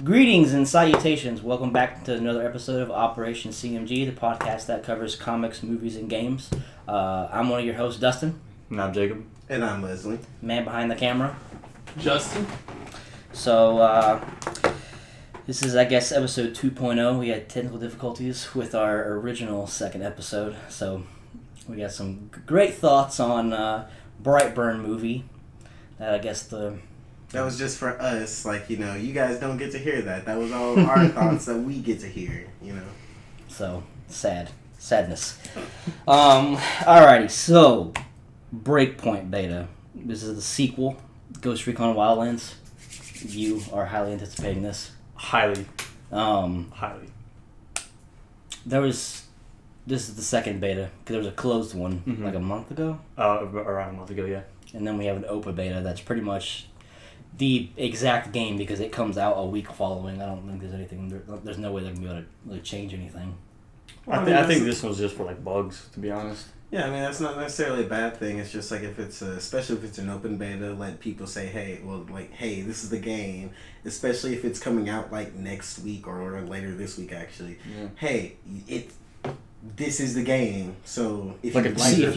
Greetings and salutations. Welcome back to another episode of Operation C.M.G, the podcast that covers comics, movies, and games. I'm one of your hosts, Dustin. And I'm Jacob. And I'm Leslie. Man behind the camera. Justin. So, this is, I guess, episode 2.0. We had technical difficulties with our original second episode. So, we got some great thoughts on Brightburn movie. I guess That was just for us, you guys don't get to hear that. That was all our thoughts that we get to hear, So, sadness. Alrighty, so, Breakpoint Beta. This is the sequel, Ghost Recon Wildlands. You are highly anticipating this. Highly. This is the second beta, because there was a closed one, like a month ago? Around a month ago, yeah. And then we have an open beta that's pretty much the exact game because it comes out a week following. I don't think there's anything. There's no way they're gonna be able to really change anything. Well, I think this one's just for bugs, to be honest. Yeah, that's not necessarily a bad thing. It's just if it's especially if it's an open beta, let people say, hey, this is the game. Especially if it's coming out next week or later this week, actually. Yeah. Hey, this is the game. So if you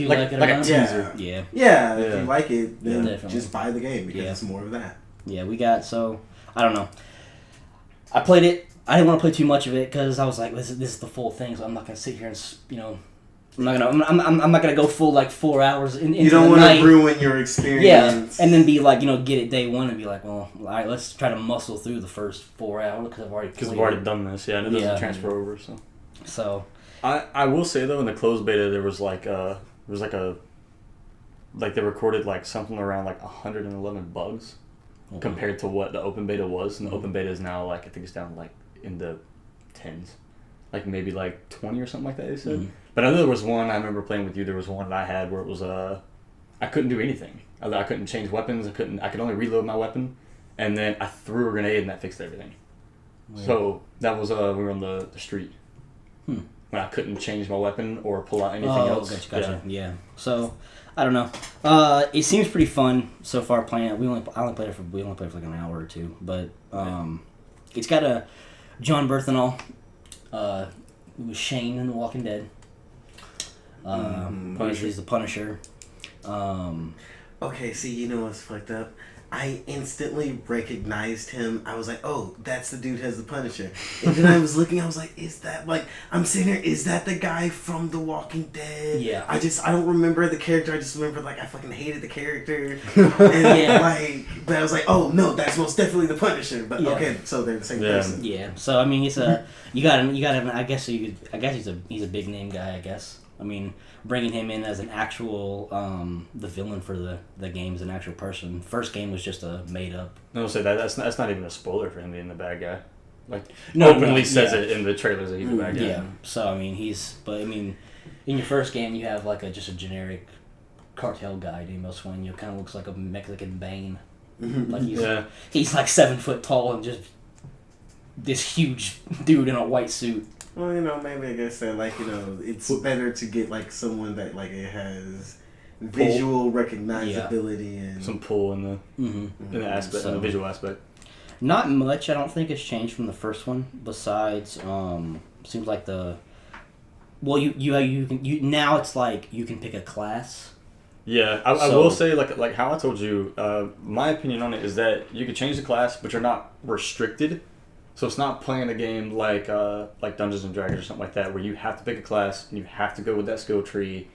like it, a teaser. Yeah. If you like it, then just buy the game because it's more of that. Yeah, I don't know. I played it. I didn't want to play too much of it because I was like, this is the full thing, so I'm not gonna sit here and I'm not gonna go full 4 hours into the night. You don't want to ruin your experience. Yeah, and then be get it day one and be like, well, all right, let's try to muscle through the first 4 hours because I've already done this. Yeah, and it doesn't transfer over. So I will say though, in the closed beta there was they recorded something around 111 bugs compared to what the open beta was, and the open beta is now I think it's down in the tens, maybe 20 or something like that they said. Mm-hmm. But I know there was one I remember playing with you. There was one that I had where it was I couldn't do anything. I couldn't change weapons. I could only reload my weapon, and then I threw a grenade and that fixed everything. Weird. So that was we were on the street. When I couldn't change my weapon or pull out anything else. Gotcha. Yeah. So I don't know. It seems pretty fun so far playing it. We only played it for an hour or two, but it's got a John Berthenol, who was Shane in The Walking Dead. He's the Punisher. Okay, see, you know what's fucked up? I instantly recognized him. I was like, oh, that's the dude who has the Punisher. And then I was looking, I was like, is that, I'm sitting there, is that the guy from The Walking Dead? Yeah. I don't remember the character. I just remember, I fucking hated the character. And, but I was like, oh, no, that's most definitely the Punisher. But, okay, so they're the same person. Yeah. So, it's you got him, I guess he's a big name guy, I guess. Bringing him in as an actual, the villain for the game is an actual person. First game was just a made up. No, say that's not even a spoiler for him being the bad guy. Openly says it in the trailers that he's the bad guy. Yeah. So in your first game you have just a generic cartel guy named Oswin. Kind of looks like a Mexican Bane. He's 7 foot tall and just this huge dude in a white suit. Well, maybe I guess that, it's better to get, someone that, it has visual recognizability and... some pull in the aspect, in the visual aspect. Not much, I don't think, has changed from the first one, besides, seems like well, you now it's you can pick a class. Yeah, I will say, how I told you, my opinion on it is that you can change the class, but you're not restricted. So it's not playing a game like Dungeons and Dragons or something like that, where you have to pick a class and you have to go with that skill tree.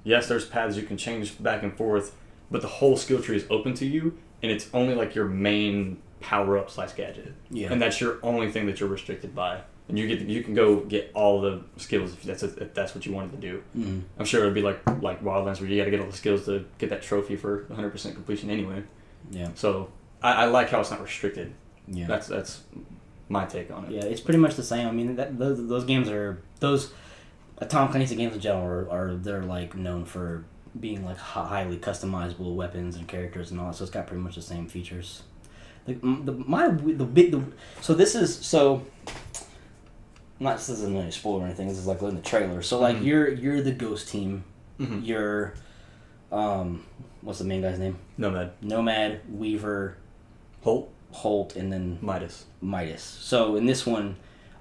Yes, there's paths you can change back and forth, but the whole skill tree is open to you, and it's only your main power up / gadget. Yeah. And that's your only thing that you're restricted by. And you can go get all the skills if that's what you wanted to do. Mm-hmm. I'm sure it'd be like Wildlands, where you got to get all the skills to get that trophy for 100% completion anyway. Yeah. So I like how it's not restricted. Yeah. That's my take on it. Yeah, it's pretty much the same. Those games are Tom Clancy games in general they're known for being highly customizable weapons and characters and all that. So it's got pretty much the same features. This isn't really a spoiler or anything. This is in the trailer. So you're the Ghost team. Mm-hmm. You're what's the main guy's name? Nomad. Weaver, Holt. Holt, and then Midas. So in this one,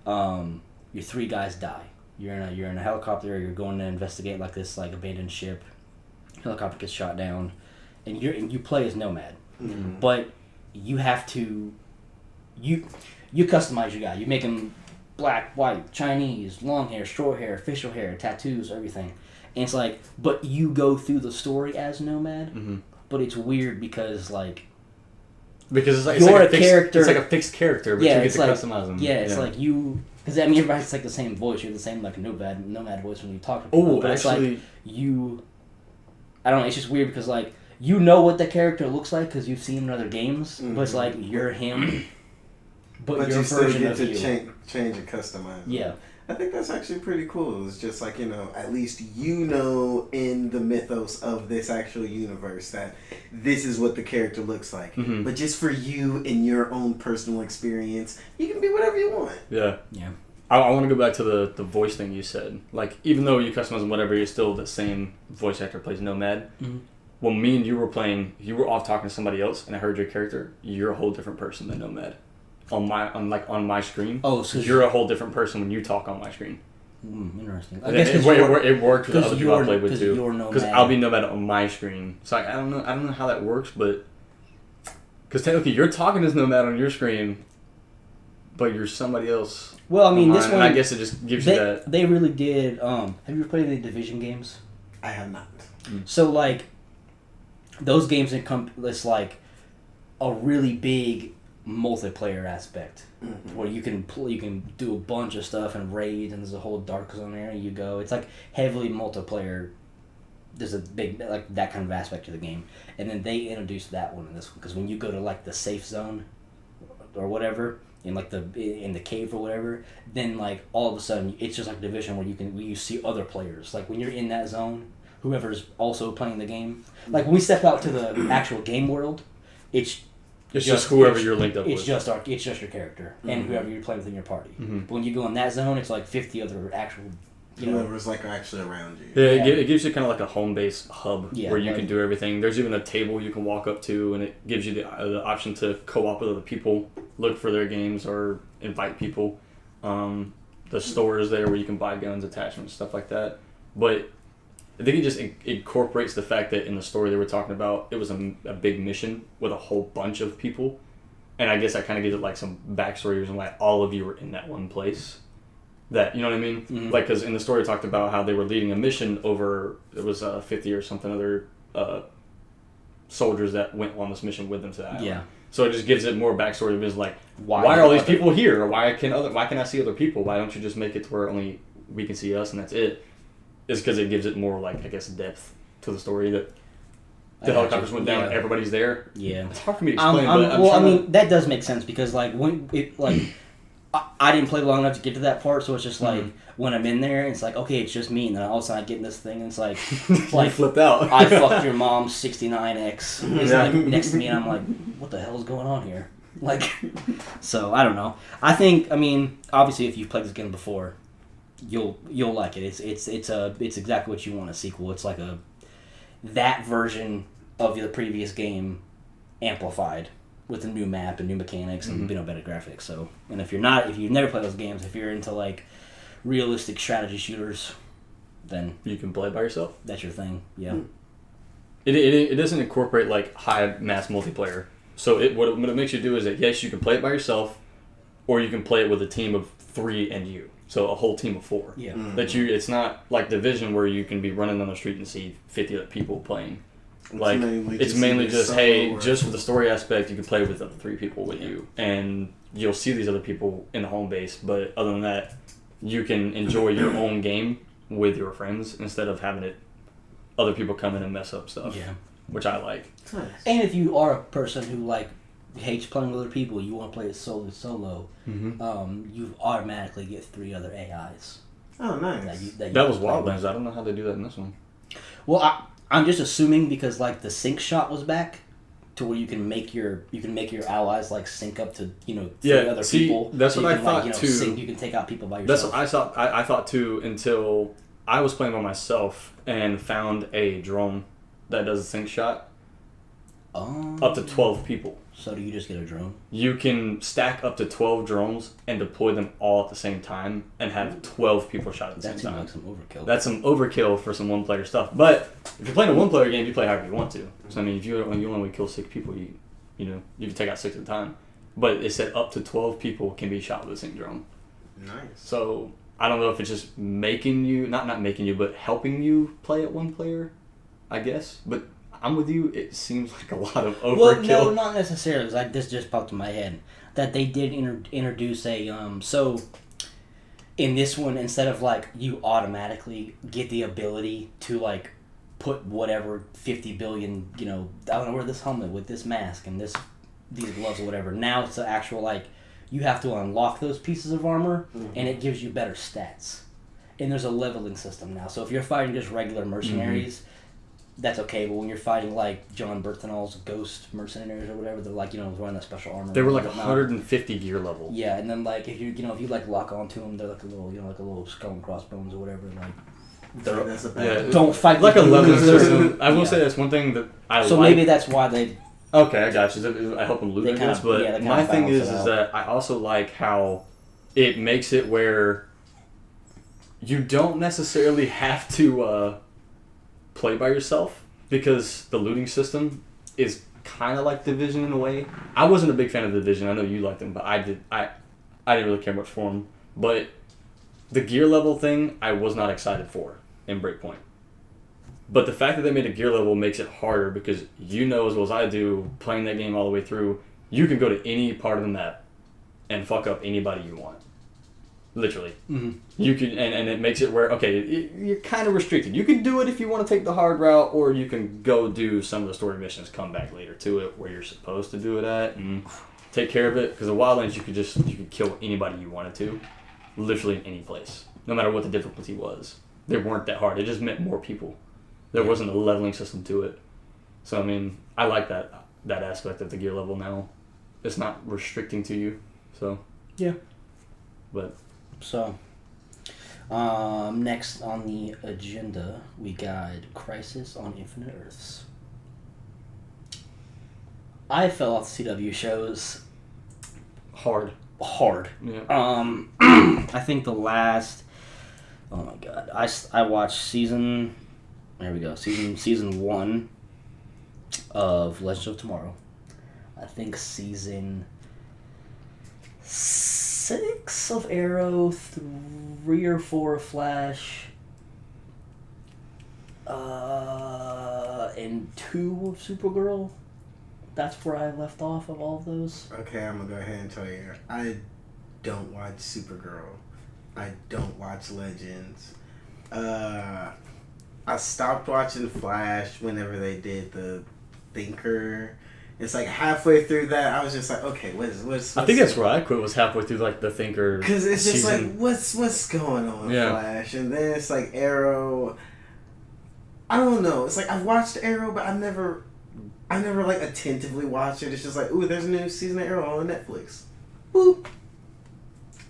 your 3 guys die. You're in a helicopter. You're going to investigate like this like abandoned ship. Helicopter gets shot down, and you play as Nomad, but you have to you customize your guy. You make him black, white, Chinese, long hair, short hair, facial hair, tattoos, everything. And it's like, but you go through the story as Nomad, but it's weird because like it's like you're a character. It's like a fixed character, but you get to customize them. Yeah, it's like you. Because I mean, everybody's like the same voice. You're the same like nomad voice when you talk to people. But actually, it's like you. I don't know. It's just weird because like you know what the character looks like because you've seen him in other games, but it's like you're him. But your you still version get of to you. change and customize. Yeah. I think that's actually pretty cool. It's just like, at least in the mythos of this actual universe that this is what the character looks like. But just for you in your own personal experience, you can be whatever you want. Yeah. Yeah. I want to go back to the voice thing you said. Like, even though you customize them, whatever, you're still the same voice actor plays Nomad. When me and you were playing, you were off talking to somebody else, and I heard your character, you're a whole different person than Nomad. On my screen. Oh, so you're a whole different person when you talk on my screen. Interesting. I guess it worked with the other people I played with too. Because I'll be Nomad on my screen. So I don't know how that works, but because technically you're talking as Nomad on your screen, but you're somebody else. Well, I mean, this one. And I guess it just gives you that. They really did. Have you ever played the Division games? I have not. So like, those games encompass like a really big multiplayer aspect where you can do a bunch of stuff and raid, and there's a whole dark zone area you go. It's like heavily multiplayer. There's a big like that kind of aspect to the game, and then they introduced that one in this one because when you go to like the safe zone or whatever in like in the cave or whatever, then like all of a sudden it's just like Division where you see other players. Like when you're in that zone, whoever's also playing the game. Like when we step out to the actual game world, it's just whoever you're linked up with. It's just your character and whoever you're playing with in your party. But when you go in that zone, it's like 50 other actual. Whoever's like actually around you. Yeah, it gives you kind of like a home base hub where you like, can do everything. There's even a table you can walk up to, and it gives you the option to co-op with other people, look for their games, or invite people. The store is there where you can buy guns, attachments, stuff like that. But I think it just incorporates the fact that in the story they were talking about, it was a big mission with a whole bunch of people. And I guess that kind of gives it like some backstory reason why all of you were in that one place. That, you know what I mean? Like, because in the story it talked about how they were leading a mission over, it was 50 or something other soldiers that went on this mission with them to that island. Yeah. So it just gives it more backstory of like, why are all these people here? Or why can I see other people? Why don't you just make it to where only we can see us and that's it? Is because it gives it more, like, I guess, depth to the story that the helicopters went down and everybody's there. Yeah. It's hard for me to explain, that does make sense because, like, I didn't play long enough to get to that part, so it's just, like, when I'm in there, it's like, okay, it's just me, and then all of a sudden I get in this thing, and it's like... like flipped out. I fucked your mom's 69X. It's, like, next to me, and I'm like, what the hell is going on here? Like, so, I don't know. I think, I mean, obviously, if you've played this game before... You'll like it. It's exactly what you want, a sequel. It's like that version of the previous game amplified with a new map and new mechanics and better graphics. So, and if you've never played those games, if you're into like realistic strategy shooters, then you can play by yourself. That's your thing. Yeah. It doesn't incorporate like high mass multiplayer. So what it makes you do is that yes, you can play it by yourself, or you can play it with a team of 3 and you. So a whole team of 4. Yeah. It's not like Division where you can be running down the street and see 50 other people playing. Like it's mainly just just for the story aspect, you can play with other 3 people with you, and you'll see these other people in the home base. But other than that, you can enjoy your own game with your friends instead of having other people come in and mess up stuff. Yeah. Which I like. Nice. And if you are a person who like hates playing with other people, you want to play it solo, you automatically get 3 other AIs. Oh, nice. That was Wildlands. I don't know how they do that in this one. Well, I'm just assuming because like the sync shot was back to where you can make your allies like sync up to 3 other people. That's so what I thought too. You can take out people by yourself. That's what I thought too until I was playing by myself and found a drone that does a sync shot. Up to 12 people. So do you just get a drone? You can stack up to 12 drones and deploy them all at the same time and have 12 people shot at the same time. That seems like some overkill. That's some overkill for some one-player stuff. But if you're playing a one-player game, you play however you want to. So, I mean, if you only kill 6 people, you can take out 6 at a time. But it said up to 12 people can be shot with the same drone. Nice. So, I don't know if it's just making you, not making you, but helping you play at one player, I guess. But I'm with you. It seems like a lot of overkill. Well, no, not necessarily. This just popped in my head that they did introduce a so in this one, instead of like you automatically get the ability to like put whatever 50 billion, I don't know, wear this helmet with this mask and these gloves or whatever. Now it's the actual like you have to unlock those pieces of armor and it gives you better stats. And there's a leveling system now. So if you're fighting just regular mercenaries. That's okay, but when you're fighting like John Berthenol's ghost mercenaries or whatever, they're like wearing that special armor. They were like 150 gear level. Yeah, and then like if you like lock onto them, they're like a little skull and crossbones or whatever. Like don't fight like a leveling system. I will say that's one thing that I. So maybe that's why they. Okay, I got you. I help them loot this, but my thing is that I also like how it makes it where you don't necessarily have to. Play by yourself because the looting system is kind of like Division in a way. I wasn't a big fan of Division. I know you liked them, but I didn't really care much for them. But the gear level thing, I was not excited for in Breakpoint. But the fact that they made a gear level makes it harder because as well as I do, playing that game all the way through, you can go to any part of the map and fuck up anybody you want. Literally. Mm-hmm. You can, and it makes it where, you're kind of restricted. You can do it if you want to take the hard route, or you can go do some of the story missions, come back later to it where you're supposed to do it at, and take care of it. Because the Wildlands, you could kill anybody you wanted to, literally in any place, no matter what the difficulty was. They weren't that hard. It just meant more people. There wasn't a leveling system to it. So, I mean, I like that aspect of the gear level now. It's not restricting to you. So, yeah. But... So, next on the agenda, we got Crisis on Infinite Earths. I fell off the CW shows hard. Yeah. I think the last. Oh my god! I watched season 1 of Legends of Tomorrow. I think season 6 of Arrow, 3 or 4 of Flash, and 2 of Supergirl. That's where I left off of all of those. Okay, I'm gonna go ahead and tell you. I don't watch Supergirl. I don't watch Legends. I stopped watching Flash whenever they did the Thinker. It's like halfway through that, I was just like, okay, what's I think that's where I quit, was halfway through like the Thinker. Because it's just season. like, what's going on, Flash? And then it's like Arrow. I don't know. It's like I've watched Arrow, but I never like attentively watched it. It's just like, ooh, there's a new season of Arrow on Netflix. Boop.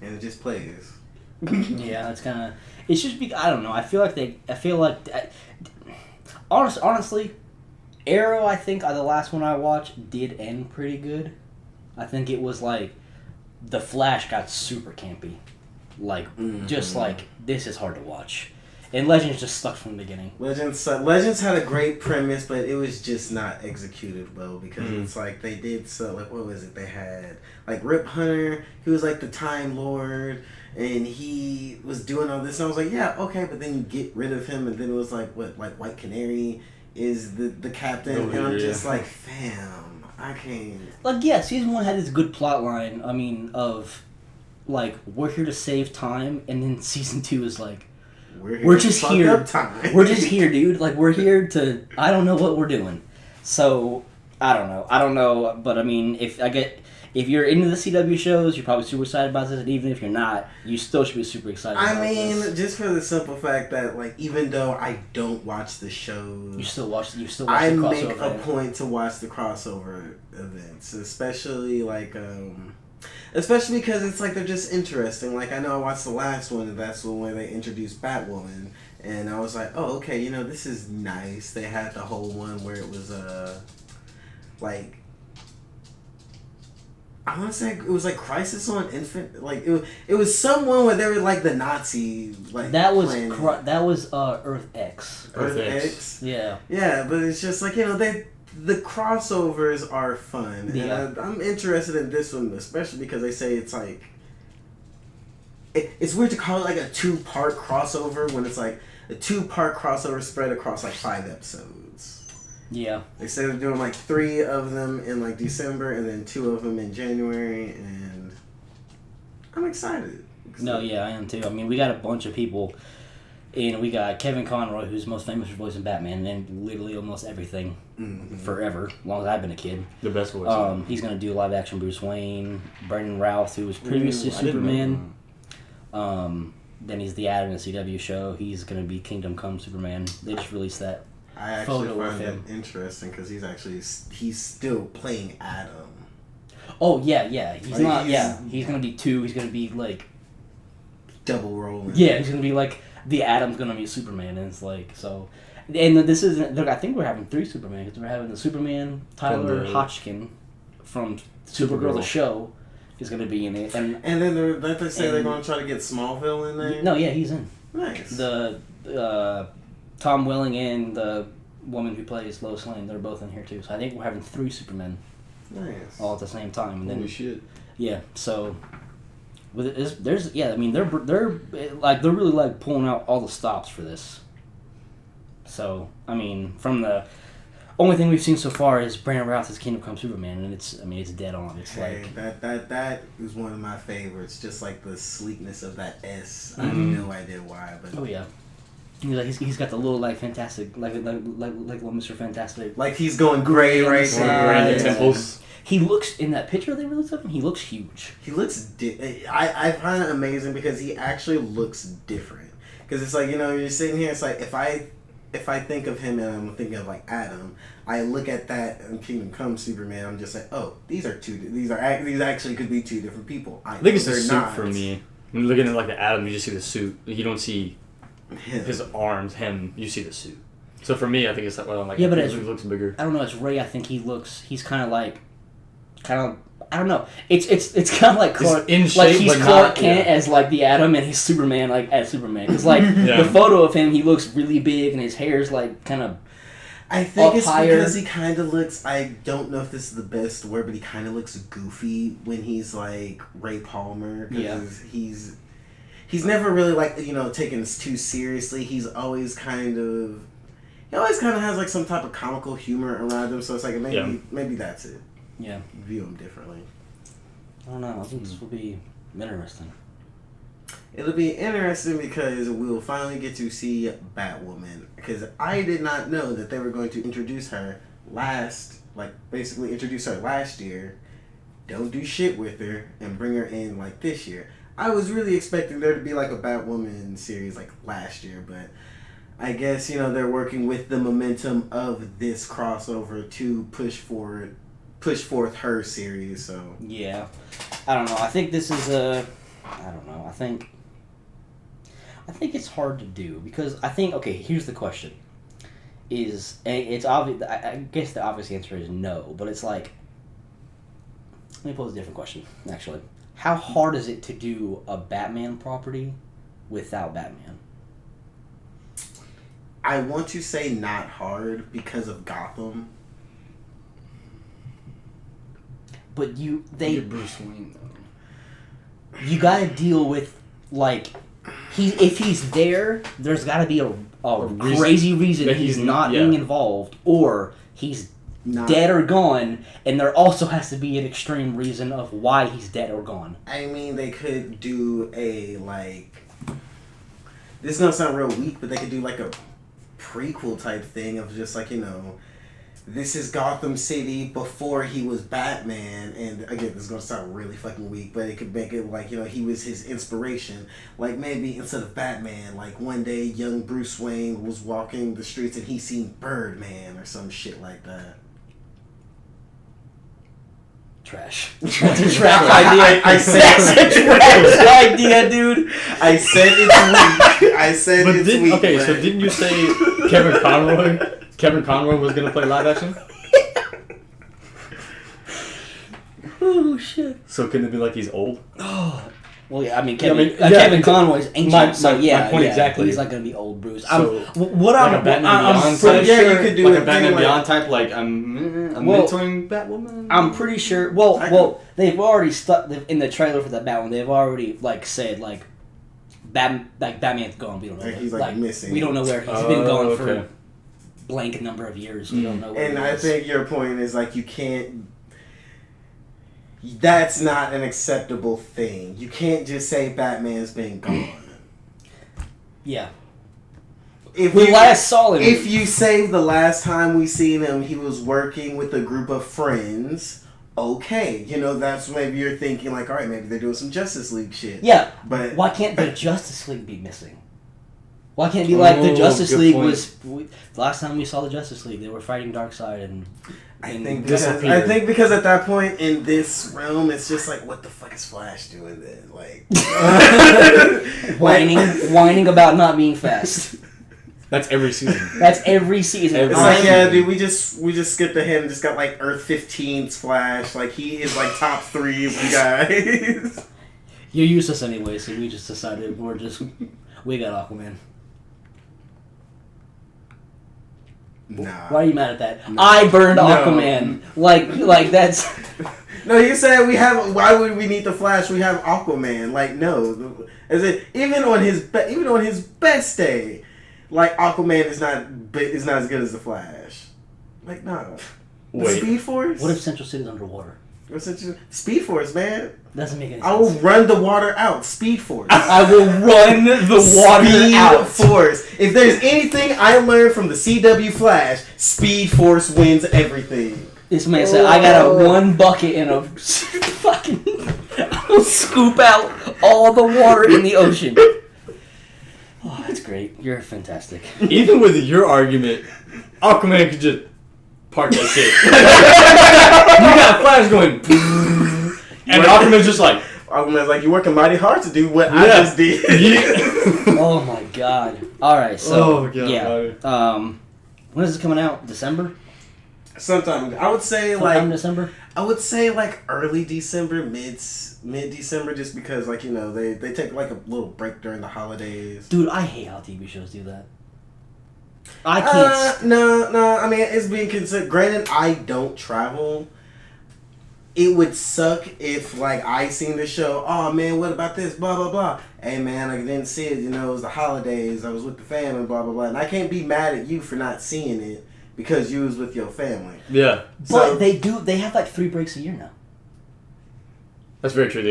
And it just plays. Yeah, that's kind of. It's just I don't know. I feel like honestly, Arrow, I think the last one I watched did end pretty good. I think it was like the Flash got super campy, like just like this is hard to watch, and Legends just sucked from the beginning. Legends had a great premise, but it was just not executed well because it's like they did what was it? They had like Rip Hunter, he was like the Time Lord. And he was doing all this, and I was like, yeah, okay, but then you get rid of him, and then it was like, like White Canary is the captain, and I'm just like, fam, I can't. Like, yeah, season 1 had this good plot line, I mean, of, like, we're here to save time, and then season 2 is like, we're just here. We're just here, dude. Like, we're here to, I don't know what we're doing. So, I don't know, but I mean, if you're into the CW shows, you're probably super excited about this, and even if you're not, you still should be super excited about this. Just for the simple fact that, like, even though I don't watch the shows... You still watch the crossover. I make a point to watch the crossover events, especially, like, especially because it's, like, they're just interesting. Like, I know I watched the last one, and that's the one where they introduced Batwoman, and I was like, oh, okay, this is nice. They had the whole one where it was, like, I want to say it was like Crisis on Infinite. Like it was someone where they were like the Nazi like that was Earth X. Earth X. Yeah. Yeah, but it's just like the crossovers are fun, and I'm interested in this one especially because they say it's like it's weird to call it like a 2-part crossover when it's like a 2-part crossover spread across like 5 episodes. Yeah. They said they're doing like 3 of them in like December and then 2 of them in January, and I'm excited. No, yeah, I am too. I mean, we got a bunch of people, and we got Kevin Conroy, who's most famous for voicing Batman and literally almost everything forever, as long as I've been a kid. The best voice. He's going to do live action Bruce Wayne. Brandon Routh, who was previously Superman. Then he's the Adam in the CW show. He's going to be Kingdom Come Superman. They just released that. I actually find it interesting because he's still playing Adam. Oh yeah. He's like, not. He's gonna be 2. He's gonna be like double rolling. Yeah, he's gonna be like the Adam's gonna be Superman, and it's like so. And this isn't. I think we're having 3 Superman because we're having the Superman Tyler Hodgkin from Supergirl the show is gonna be in it, and then they say they're gonna try to get Smallville in there. No, yeah, he's in. Nice. The Tom Welling and the woman who plays Lois Lane, they're both in here too. So I think we're having 3 Supermen. Nice. All at the same time. And then, holy shit. Yeah. So with it, there's I mean they're really like pulling out all the stops for this. So I mean from the only thing we've seen so far is Brandon Routh's Kingdom Come Superman, and it's dead on. It's like that is one of my favorites. Just like the sleekness of that S. I have no idea why, but oh yeah. He's got the little like fantastic like little Mr. Fantastic. Like he's going gray right now. Temples. He looks in that picture they released of him. He looks huge. He looks. I find it amazing because he actually looks different. Because it's like you're sitting here. It's like if I think of him and I'm thinking of like Adam, I look at that in Kingdom Come Superman. I'm just like, oh, these actually could be 2 different people. I think it's the suit for me. When you're looking at like the Adam, you just see the suit. You don't see his arms, you see the suit. So for me, I think it's like, well, like, yeah, but he looks bigger. I don't know, it's Ray, I think he's kind of, I don't know. It's kind of like Clark, in shape, like he's but Clark Kent as like the Atom, and he's Superman like as Superman. Because like the photo of him, he looks really big, and his hair's like kind of. I think it's higher. Because he kind of looks. I don't know if this is the best word, but he kind of looks goofy when he's like Ray Palmer. He's never really like taken this too seriously. He always kind of has like some type of comical humor around him. So it's like maybe that's it. Yeah. View him differently. I don't know. I think this will be interesting. It'll be interesting because we'll finally get to see Batwoman. Because I did not know that they were going to introduce her last year, don't do shit with her, and bring her in like this year. I was really expecting there to be like a Batwoman series like last year, but I guess, they're working with the momentum of this crossover to push forth her series, so. Yeah. I don't know. I think this is I don't know. I think it's hard to do because I think, okay, here's the question. It's obvious, I guess the obvious answer is no, but it's like, let me pose a different question, actually. How hard is it to do a Batman property without Batman? I want to say not hard because of Gotham. But You're Bruce Wayne, though. You gotta deal with, like, if he's there, there's gotta be a crazy reason that he's not being involved, or he's dead or gone, and there also has to be an extreme reason of why he's dead or gone. I mean, they could do a, like, this is gonna sound real weak, but they could do, like, a prequel type thing of just, like, this is Gotham City before he was Batman, and again, this is gonna sound really fucking weak, but it could make it like, he was his inspiration. Like, maybe instead of Batman, like, one day young Bruce Wayne was walking the streets and he seen Birdman or some shit like that. Trash. That's a trash idea. I said that's a trash idea, dude. I said it's weak. I said it's weak. Okay, so didn't you say Kevin Conroy was gonna play live action? Oh shit. So couldn't it be like he's old? Oh. Well, yeah, I mean, Kevin Conroy's ancient, my point exactly. He's not gonna be old Bruce. So, I'm pretty sure you could do like a a Batman thing Beyond type. Like I'm mentoring Batwoman. I'm pretty sure. Well, they've already stuck in the trailer for the Batwoman. They've already said Batman's gone. We don't know. He's missing. We don't know where he's been gone for blank number of years. We don't know. Where and I think your point is you can't. That's not an acceptable thing. You can't just say Batman's been gone. Yeah. If you say the last time we seen him, he was working with a group of friends, okay. That's maybe you're thinking all right, maybe they're doing some Justice League shit. Yeah. But why can't the Justice League be missing? Why can't it be the Justice League was... the last time we saw the Justice League, they were fighting Darkseid and... I think because at that point in this realm, it's just what the fuck is Flash doing then? Whining about not being fast. That's every season. It's dude, we just skipped ahead and just got Earth 15's Flash. He is top 3 of you guys. You're useless anyway, so we just decided we got Aquaman. Nah. Why are you mad at that? No. I burned Aquaman. That's... No, you said we have... Why would we need the Flash? We have Aquaman. No. Even on his best day, Aquaman is not as good as the Flash. No. Wait. Speed Force? What if Central City's underwater? Speed Force, man. Doesn't make any sense. I will run the water out. Speed Force. I will run the water out. Speed Force. If there's anything I learned from the CW Flash, Speed Force wins everything. This man said, I got one bucket and a fucking... I'll scoop out all the water in the ocean. Oh, that's great. You're fantastic. Even with your argument, Aquaman could just park that shit. You got Flash going... And Aquaman's just Aquaman's you're working mighty hard to do what I just did. Oh my god. Alright, so yeah. When is this coming out? December? Sometime. I would say in December? I would say early December, mid December, just because they take a little break during the holidays. Dude, I hate how TV shows do that. I can't. No. I mean, it's being considered. Granted, I don't travel. It would suck if I seen the show. Oh man, what about this? Blah blah blah. Hey man, I didn't see it. It was the holidays. I was with the family. Blah blah blah. And I can't be mad at you for not seeing it because you was with your family. Yeah. But they have 3 breaks a year now. That's very true.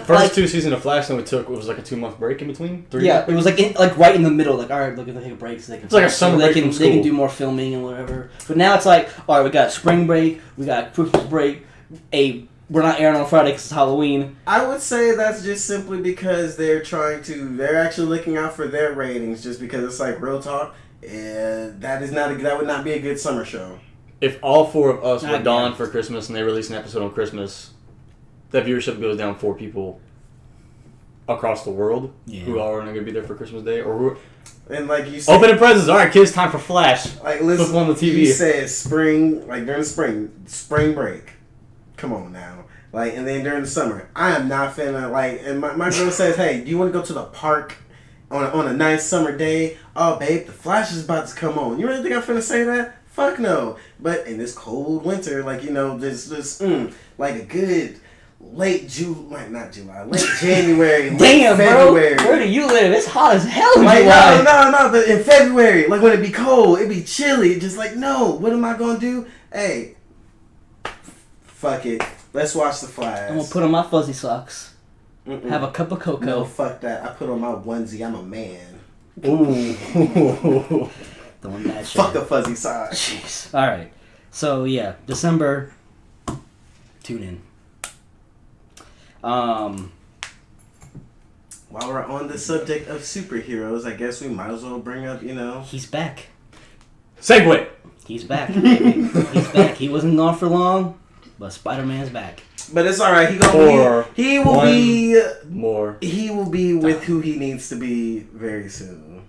First 2 seasons of Flash, then it was a 2-month break in between. 3 yeah, it was right in the middle. All right, look, they take a break so they can. It's like a summer break from school. They can do more filming and whatever. But now it's all right, we got spring break, we got Christmas break. We're not airing on Friday because it's Halloween. I would say that's just simply because they're actually looking out for their ratings. Just because it's real talk, that would not be a good summer show. If all 4 of us were gone for Christmas and they release an episode on Christmas, that viewership goes down 4 people across the world who are not going to be there for Christmas Day, and you said, opening presents. All right, kids, time for Flash. Listen, flip on the TV. You said spring, during the spring break. Come on now. And then during the summer, I am not finna, and my girl says, hey, do you want to go to the park on a nice summer day? Oh, babe, the Flash is about to come on. You really think I'm finna say that? Fuck no. But in this cold winter, there's a good late January, Damn, February. Bro, where do you live? It's hot as hell in July. No, but in February, when it be cold, it be chilly, just no, what am I gonna do? Hey, fuck it. Let's watch the Flash. I'm gonna put on my fuzzy socks. Have a cup of cocoa. No, fuck that. I put on my onesie. I'm a man. Ooh. Throwing that shit. Fuck the fuzzy socks. Jeez. Alright. So, yeah. December. Tune in. While we're on the subject of superheroes, I guess we might as well bring up, He's back. Segue. He's back, baby. He's back. He wasn't gone for long. But Spider-Man's back. But it's all right. He will be with who he needs to be very soon.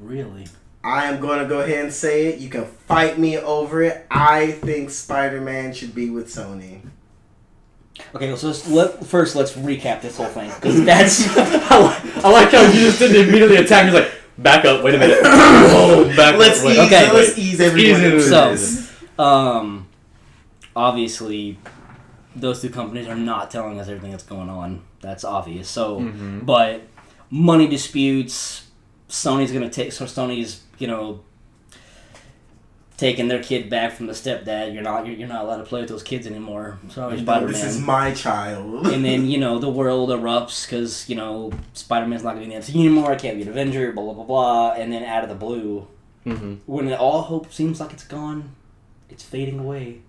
Really? I am going to go ahead and say it. You can fight me over it. I think Spider-Man should be with Sony. Okay, so let's recap this whole thing because that's. I like how you just didn't immediately attack. He's like, back up. Wait a minute. Let's ease everyone into this. So, obviously, those two companies are not telling us everything that's going on. That's obvious. So, but money disputes. Sony's taking their kid back from the stepdad. You're not allowed to play with those kids anymore. Sorry, Spider-Man. This is my child. And then the world erupts because Spider-Man's not going to be in the MCU anymore. I can't be an Avenger. Blah blah blah blah. And then out of the blue, when all hope seems like it's gone, it's fading away.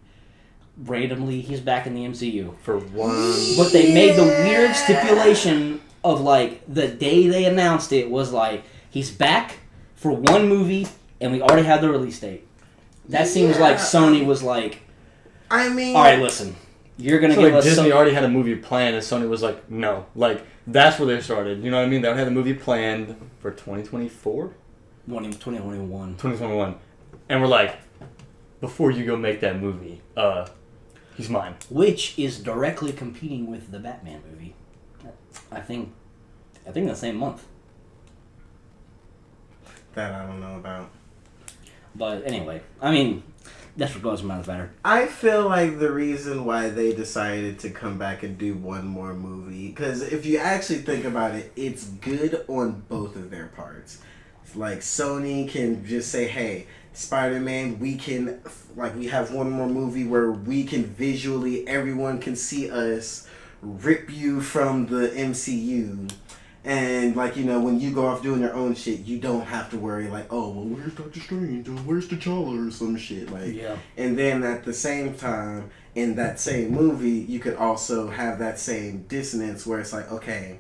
Randomly, he's back in the MCU for one. But they made the weird stipulation of the day they announced it was he's back for one movie, and we already have the release date. That seems like Sony was I mean, all right, listen, you're gonna give us. Disney already had a movie planned, and Sony was like, no, that's where they started. You know what I mean? They already had the movie planned for 2024, 2021, and we're like, before you go make that movie, he's mine. Which is directly competing with the Batman movie. I think the same month. That I don't know about. But anyway, I mean, that's what goes around the matter. I feel like the reason why they decided to come back and do one more movie, because if you actually think about it, it's good on both of their parts. Sony can just say, hey, Spider-Man, we have one more movie where we can visually, everyone can see us rip you from the MCU. And, when you go off doing your own shit, you don't have to worry, oh, well, where's Doctor Strange? Or where's T'Challa? Or some shit. Yeah. And then at the same time, in that same movie, you could also have that same dissonance where it's okay,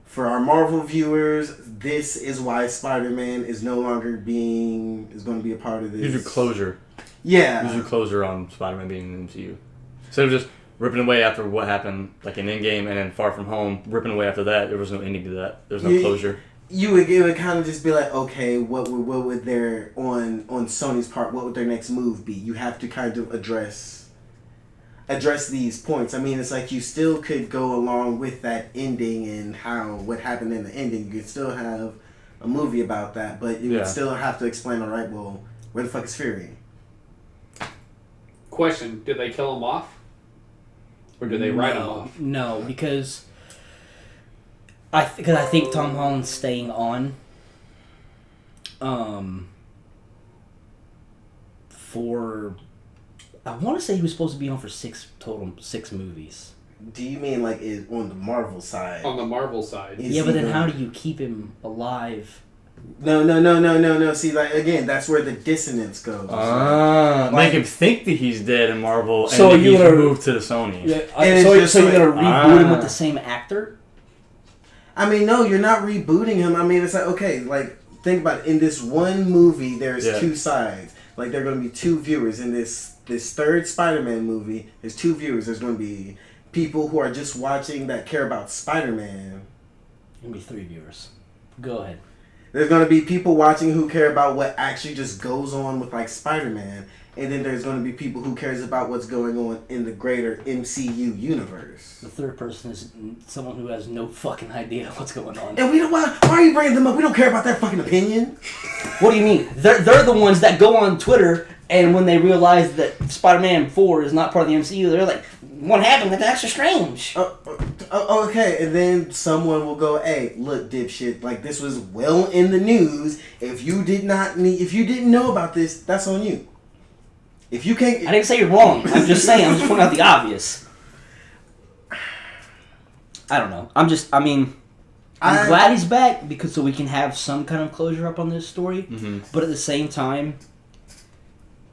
for our Marvel viewers, this is why Spider-Man is no longer is going to be a part of this. Gives you closure. Yeah. Gives you closure on Spider-Man being in the MCU. Instead of just ripping away after what happened, in Endgame and then Far From Home, ripping away after that, there was no ending to that. There was no closure. It would kind of just be okay, what would their, on Sony's part, what would their next move be? You have to kind of address these points. I mean, it's you still could go along with that ending and what happened in the ending. You could still have a movie about that, but you would still have to explain, all right, well, where the fuck is Fury? Question, did they kill him off? Or did they write him off? No, because I think Tom Holland's staying on for, I want to say he was supposed to be on for 6 movies. Do you mean on the Marvel side? On the Marvel side. Yeah, but then how do you keep him alive? No. See, again, that's where the dissonance goes. Make him think that he's dead in Marvel, so and he's moved to the Sony. Yeah, so you're gonna reboot him with the same actor? I mean, no, you're not rebooting him. I mean, it's okay, think about it. In this one movie, there's two sides. There are going to be two viewers in this third Spider-Man movie. There's two viewers. There's going to be people who are just watching that care about Spider-Man. There's going to be 3 viewers. Go ahead. There's going to be people watching who care about what actually just goes on with Spider-Man. And then there's going to be people who cares about what's going on in the greater MCU universe. The third person is someone who has no fucking idea what's going on. And we don't. Why are you bringing them up? We don't care about their fucking opinion. What do you mean? They're the ones that go on Twitter, and when they realize that Spider-Man 4 is not part of the MCU, they're like, what happened? That's extra strange. Okay, and then someone will go, hey, look, dipshit, this was well in the news. If you didn't know about this, that's on you. If you can't... I didn't say you're wrong. I'm just saying. I'm just pointing out the obvious. I don't know. I'm glad he's back so we can have some kind of closure up on this story. Mm-hmm. But at the same time...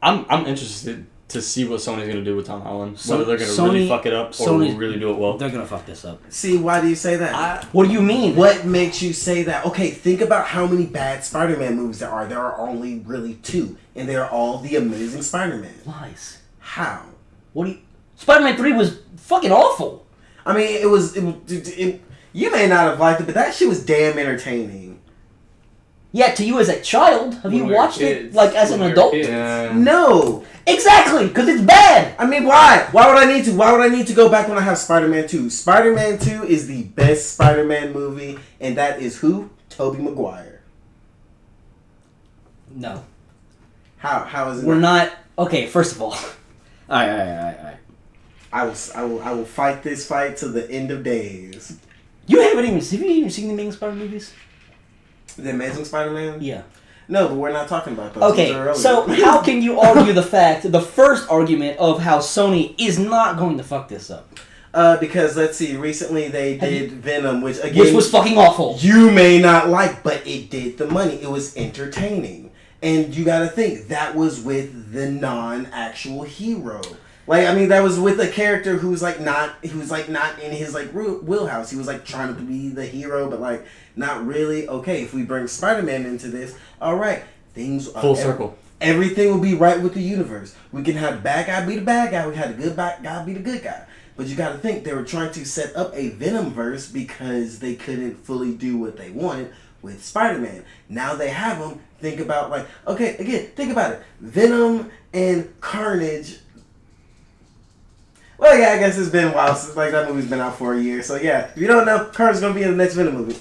I'm interested to see what Sony's going to do with Tom Holland. Whether they're going to really fuck it up or really do it well. They're going to fuck this up. See, why do you say that? What do you mean? What makes you say that? Okay, think about how many bad Spider-Man movies there are. There are only really 2. And they are all the Amazing Spider-Man. Lies. How? Spider-Man 3 was fucking awful. I mean, it you may not have liked it, but that shit was damn entertaining. Yeah, to you as a child. Have you watched it, like, as an adult? No. Exactly, because it's bad. I mean, why? Why would I need to? Why would I need to go back when I have Spider-Man 2? Spider-Man 2 is the best Spider-Man movie, and that is who? Tobey Maguire. No. How is it? We're not... Okay, first of all. All right. I will fight this fight to the end of days. Have you even seen the Amazing Spider-Man movies? The Amazing Spider-Man? Yeah. No, but we're not talking about those. Okay, so how can you argue the first argument of how Sony is not going to fuck this up? Because, let's see, recently they did Venom, which was fucking awful. You may not like, but it did the money. It was entertaining. And you gotta think, that was with the non-actual hero. Like, I mean, that was with a character who's not in his, like, wheelhouse. He was, like, trying to be the hero, but, like, not really. Okay, if we bring Spider-Man into this, alright, things... Full circle. Everything will be right with the universe. We can have the bad guy be the bad guy, we had the good guy be the good guy. But you gotta think, they were trying to set up a Venom-verse because they couldn't fully do what they wanted with Spider-Man. Now they have him. Think about, like, okay, again, think about it. Venom and Carnage... Well, yeah, I guess it's been a while since, like, that movie's been out for a year. So, yeah, if you don't know, Carnage's going to be in the next Venom movie.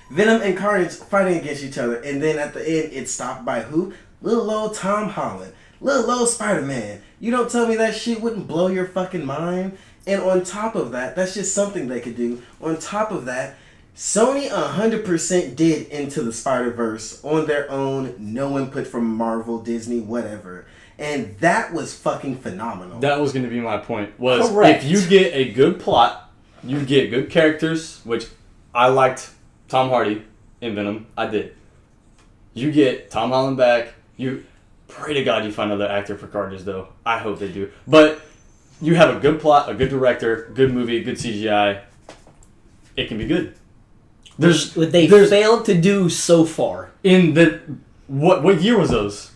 Venom and Carnage fighting against each other. And then at the end, it's stopped by who? Little old Tom Holland. Little old Spider-Man. You don't tell me that shit wouldn't blow your fucking mind? And on top of that, that's just something they could do. On top of that, Sony 100% did Into the Spider-Verse on their own. No input from Marvel, Disney, whatever. And that was fucking phenomenal. That was going to be my point. Was correct. If you get a good plot, you get good characters, which I liked Tom Hardy in Venom. I did. You get Tom Holland back. You pray to God you find another actor for Carnage, though. I hope they do. But you have a good plot, a good director, good movie, good CGI. It can be good. There's failed to do so far. In the what year was those?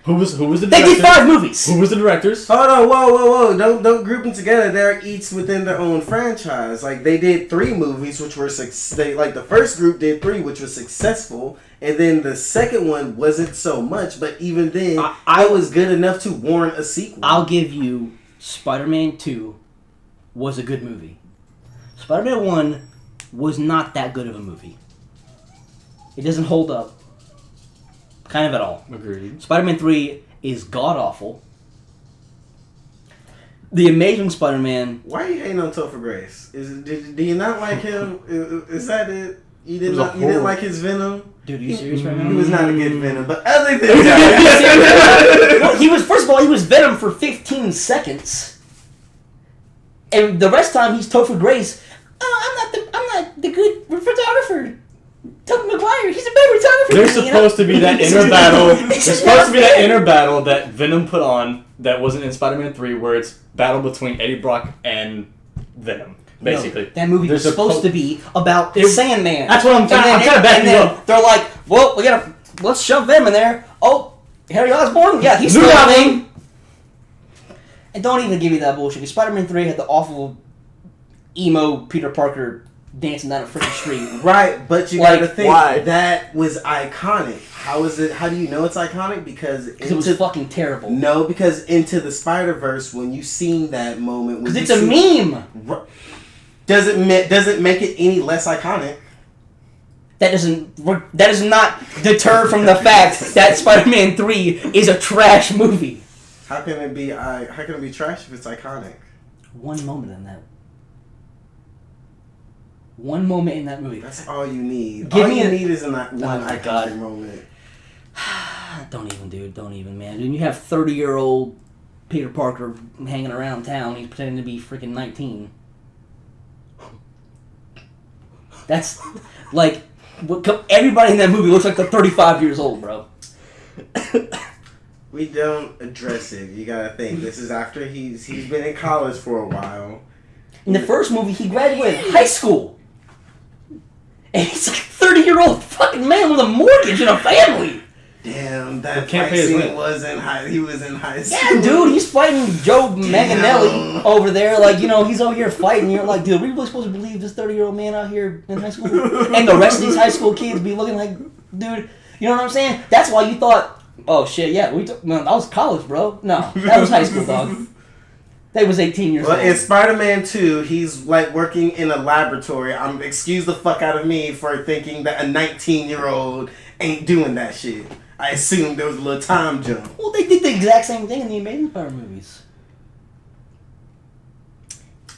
Who was the director? They did 5 movies. Who was the directors? Hold on, whoa. Don't group them together. They're each within their own franchise. Like, they did 3 movies, which were like the first group did 3, which was successful, and then the second one wasn't so much, but even then, I was good enough to warrant a sequel. I'll give you Spider-Man 2 was a good movie. Spider-Man 1 was not that good of a movie. It doesn't hold up. Kind of at all. Agreed. Spider-Man 3 is god-awful. The Amazing Spider-Man... Why are you hating on Topher Grace? Do you not like him? Is that it? You didn't like his Venom? Dude, are you serious right now? He was not a good Venom, but other than that... Well, first of all, he was Venom for 15 seconds. And the rest of the time, he's Topher Grace. Oh, I'm not the good photographer. Tobey Maguire, he's a better photographer. There's supposed to be that inner battle. There's supposed to be that inner battle that Venom put on that wasn't in Spider-Man 3, where it's battle between Eddie Brock and Venom, basically. No, that movie was supposed to be about Sandman. That's what I'm trying to back you up. They're like, well, let's shove Venom in there. Oh, Harry Osborn? Yeah, he's still a thing. And don't even give me that bullshit, because Spider-Man 3 had the awful emo Peter Parker dancing down a freaking street. Right, but you like, gotta think, why? That was iconic. How do you know it's iconic? Because it was fucking terrible. No, because Into the Spider-Verse, when you seen that moment... Because it's a meme! Doesn't make it any less iconic. That does not deter from the fact that Spider-Man 3 is a trash movie. How can it be trash if it's iconic? One moment in that movie. That's all you need. All you need is in that one iconic moment. Don't even, man. And you have 30-year-old Peter Parker hanging around town. He's pretending to be freaking 19. That's like everybody in that movie looks like they're 35 years old, bro. We don't address it. You gotta think. This is after he's been in college for a while. In the first movie, he graduated high school. And he's like a 30-year-old fucking man with a mortgage and a family. Damn, that fight scene was in high. He was in high school. Yeah, dude, he's fighting Joe Manganiello over there. Like, you know, he's over here fighting. You're like, dude, are we really supposed to believe this 30-year-old man out here in high school? And the rest of these high school kids be looking like, dude, you know what I'm saying? That's why you thought, oh shit, yeah, that was college, bro. No, that was high school, dog. They was 18 years old. In Spider-Man 2, he's like working in a laboratory. Excuse the fuck out of me for thinking that a 19-year-old ain't doing that shit. I assumed there was a little time jump. Well, they did the exact same thing in the Amazing Spider-Man movies.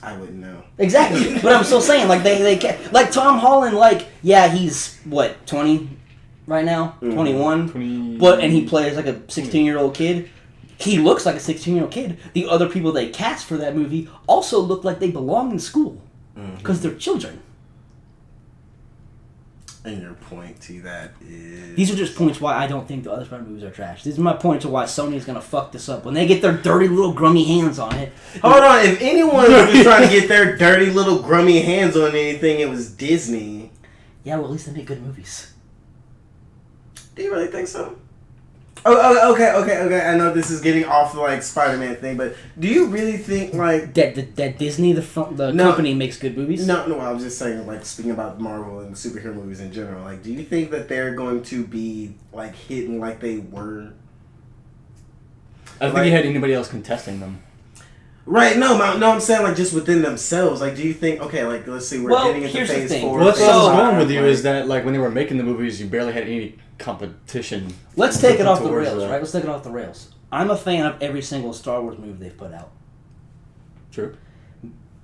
I wouldn't know. Exactly. But I'm still saying, like, they like Tom Holland, like, yeah, he's, what, 20 right now? 21? 20. And he plays like a 16-year-old kid. He looks like a 16-year-old kid. The other people they cast for that movie also look like they belong in school. Because they're children. And your point to that is... These are just points why I don't think the other Spider-Man movies are trash. These are my points to why Sony's going to fuck this up. When they get their dirty little grummy hands on it. Hold on. If anyone was trying to get their dirty little grummy hands on anything, it was Disney. Yeah, well, at least they make good movies. Do you really think so? Oh, okay. I know this is getting off the like Spider-Man thing, but do you really think like that Disney, the company, makes good movies? No. I was just saying, like, speaking about Marvel and superhero movies in general. Like, do you think that they're going to be like hitting like they were? I think you had anybody else contesting them. Right, no, I'm saying like just within themselves. Like, do you think? Okay, like let's see, we're getting into phase 4. Well, that's what I was going with you is that like when they were making the movies, you barely had any competition. Let's take it off the rails, right? Let's take it off the rails. I'm a fan of every single Star Wars movie they've put out. True.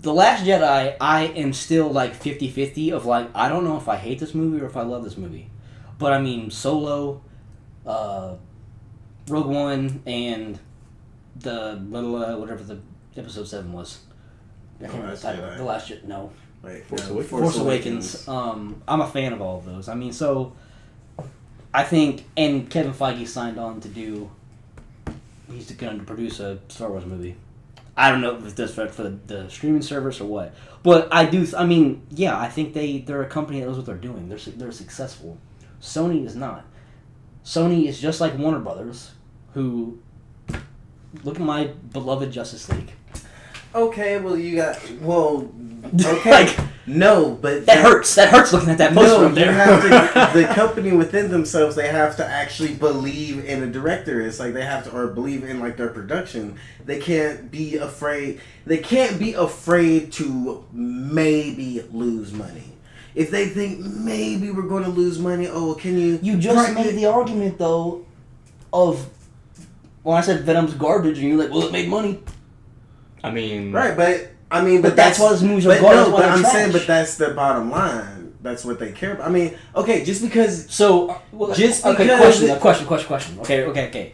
The Last Jedi, I am still like 50-50 of like, I don't know if I hate this movie or if I love this movie. But I mean, Solo, Rogue One, and the whatever the Episode 7 was. I can't remember the title. The Last Jedi. No. Wait, Force Awakens. I'm a fan of all of those. I mean, so I think, and Kevin Feige signed on to do. He's going to produce a Star Wars movie. I don't know if it's this for the streaming service or what, but I do. I mean, yeah, I think they're a company that knows what they're doing. They're successful. Sony is not. Sony is just like Warner Brothers, who look at my beloved Justice League. Okay, well okay, like, no, but that hurts. That hurts looking at that poster up there. You have to, the company within themselves, they have to actually believe in a director. It's like they have to, or believe in like their production. They can't be afraid. They can't be afraid to maybe lose money. If they think maybe we're going to lose money, can you? You just made the argument though, of when I said Venom's garbage, and you're like, well, it made money. I mean, right, but that's why those movies are garbage. No, but I'm saying, but that's their bottom line. That's what they care about. I mean, okay, just because. Question. Okay.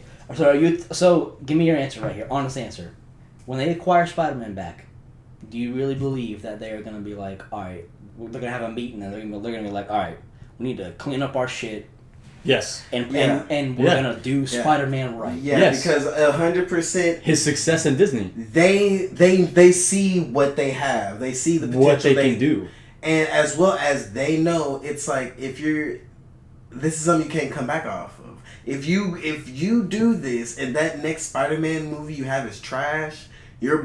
So give me your answer right here. Honest answer. When they acquire Spider-Man back, do you really believe that they are going to be like, all right, they're going to have a meeting and they're going to be like, all right, we need to clean up our shit. Yes. And we're going to do Spider-Man right. Yeah, yes. Because 100%... His success in Disney. They see what they have. They see the potential what they can do. And as well as they know, it's like, this is something you can't come back off of. If you do this and that next Spider-Man movie you have is trash, you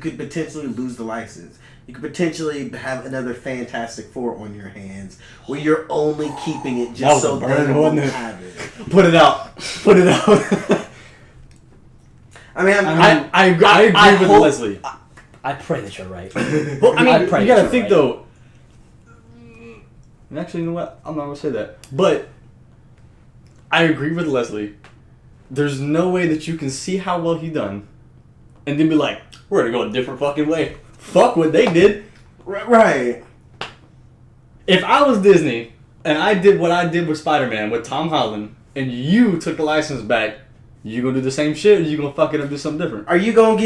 could potentially lose the license. You could potentially have another Fantastic Four on your hands where you're only keeping it just so they won't have it. Put it out. I agree with Leslie. I pray that you're right. Well, I mean, you gotta think though. And actually, you know what? I'm not gonna say that. But I agree with Leslie. There's no way that you can see how well he done, and then be like, we're gonna go a different fucking way. Fuck what they did. Right. If I was Disney and I did what I did with Spider-Man with Tom Holland, and you took the license back, you gonna do the same shit, or you gonna fuck it up and do something different? Are you gonna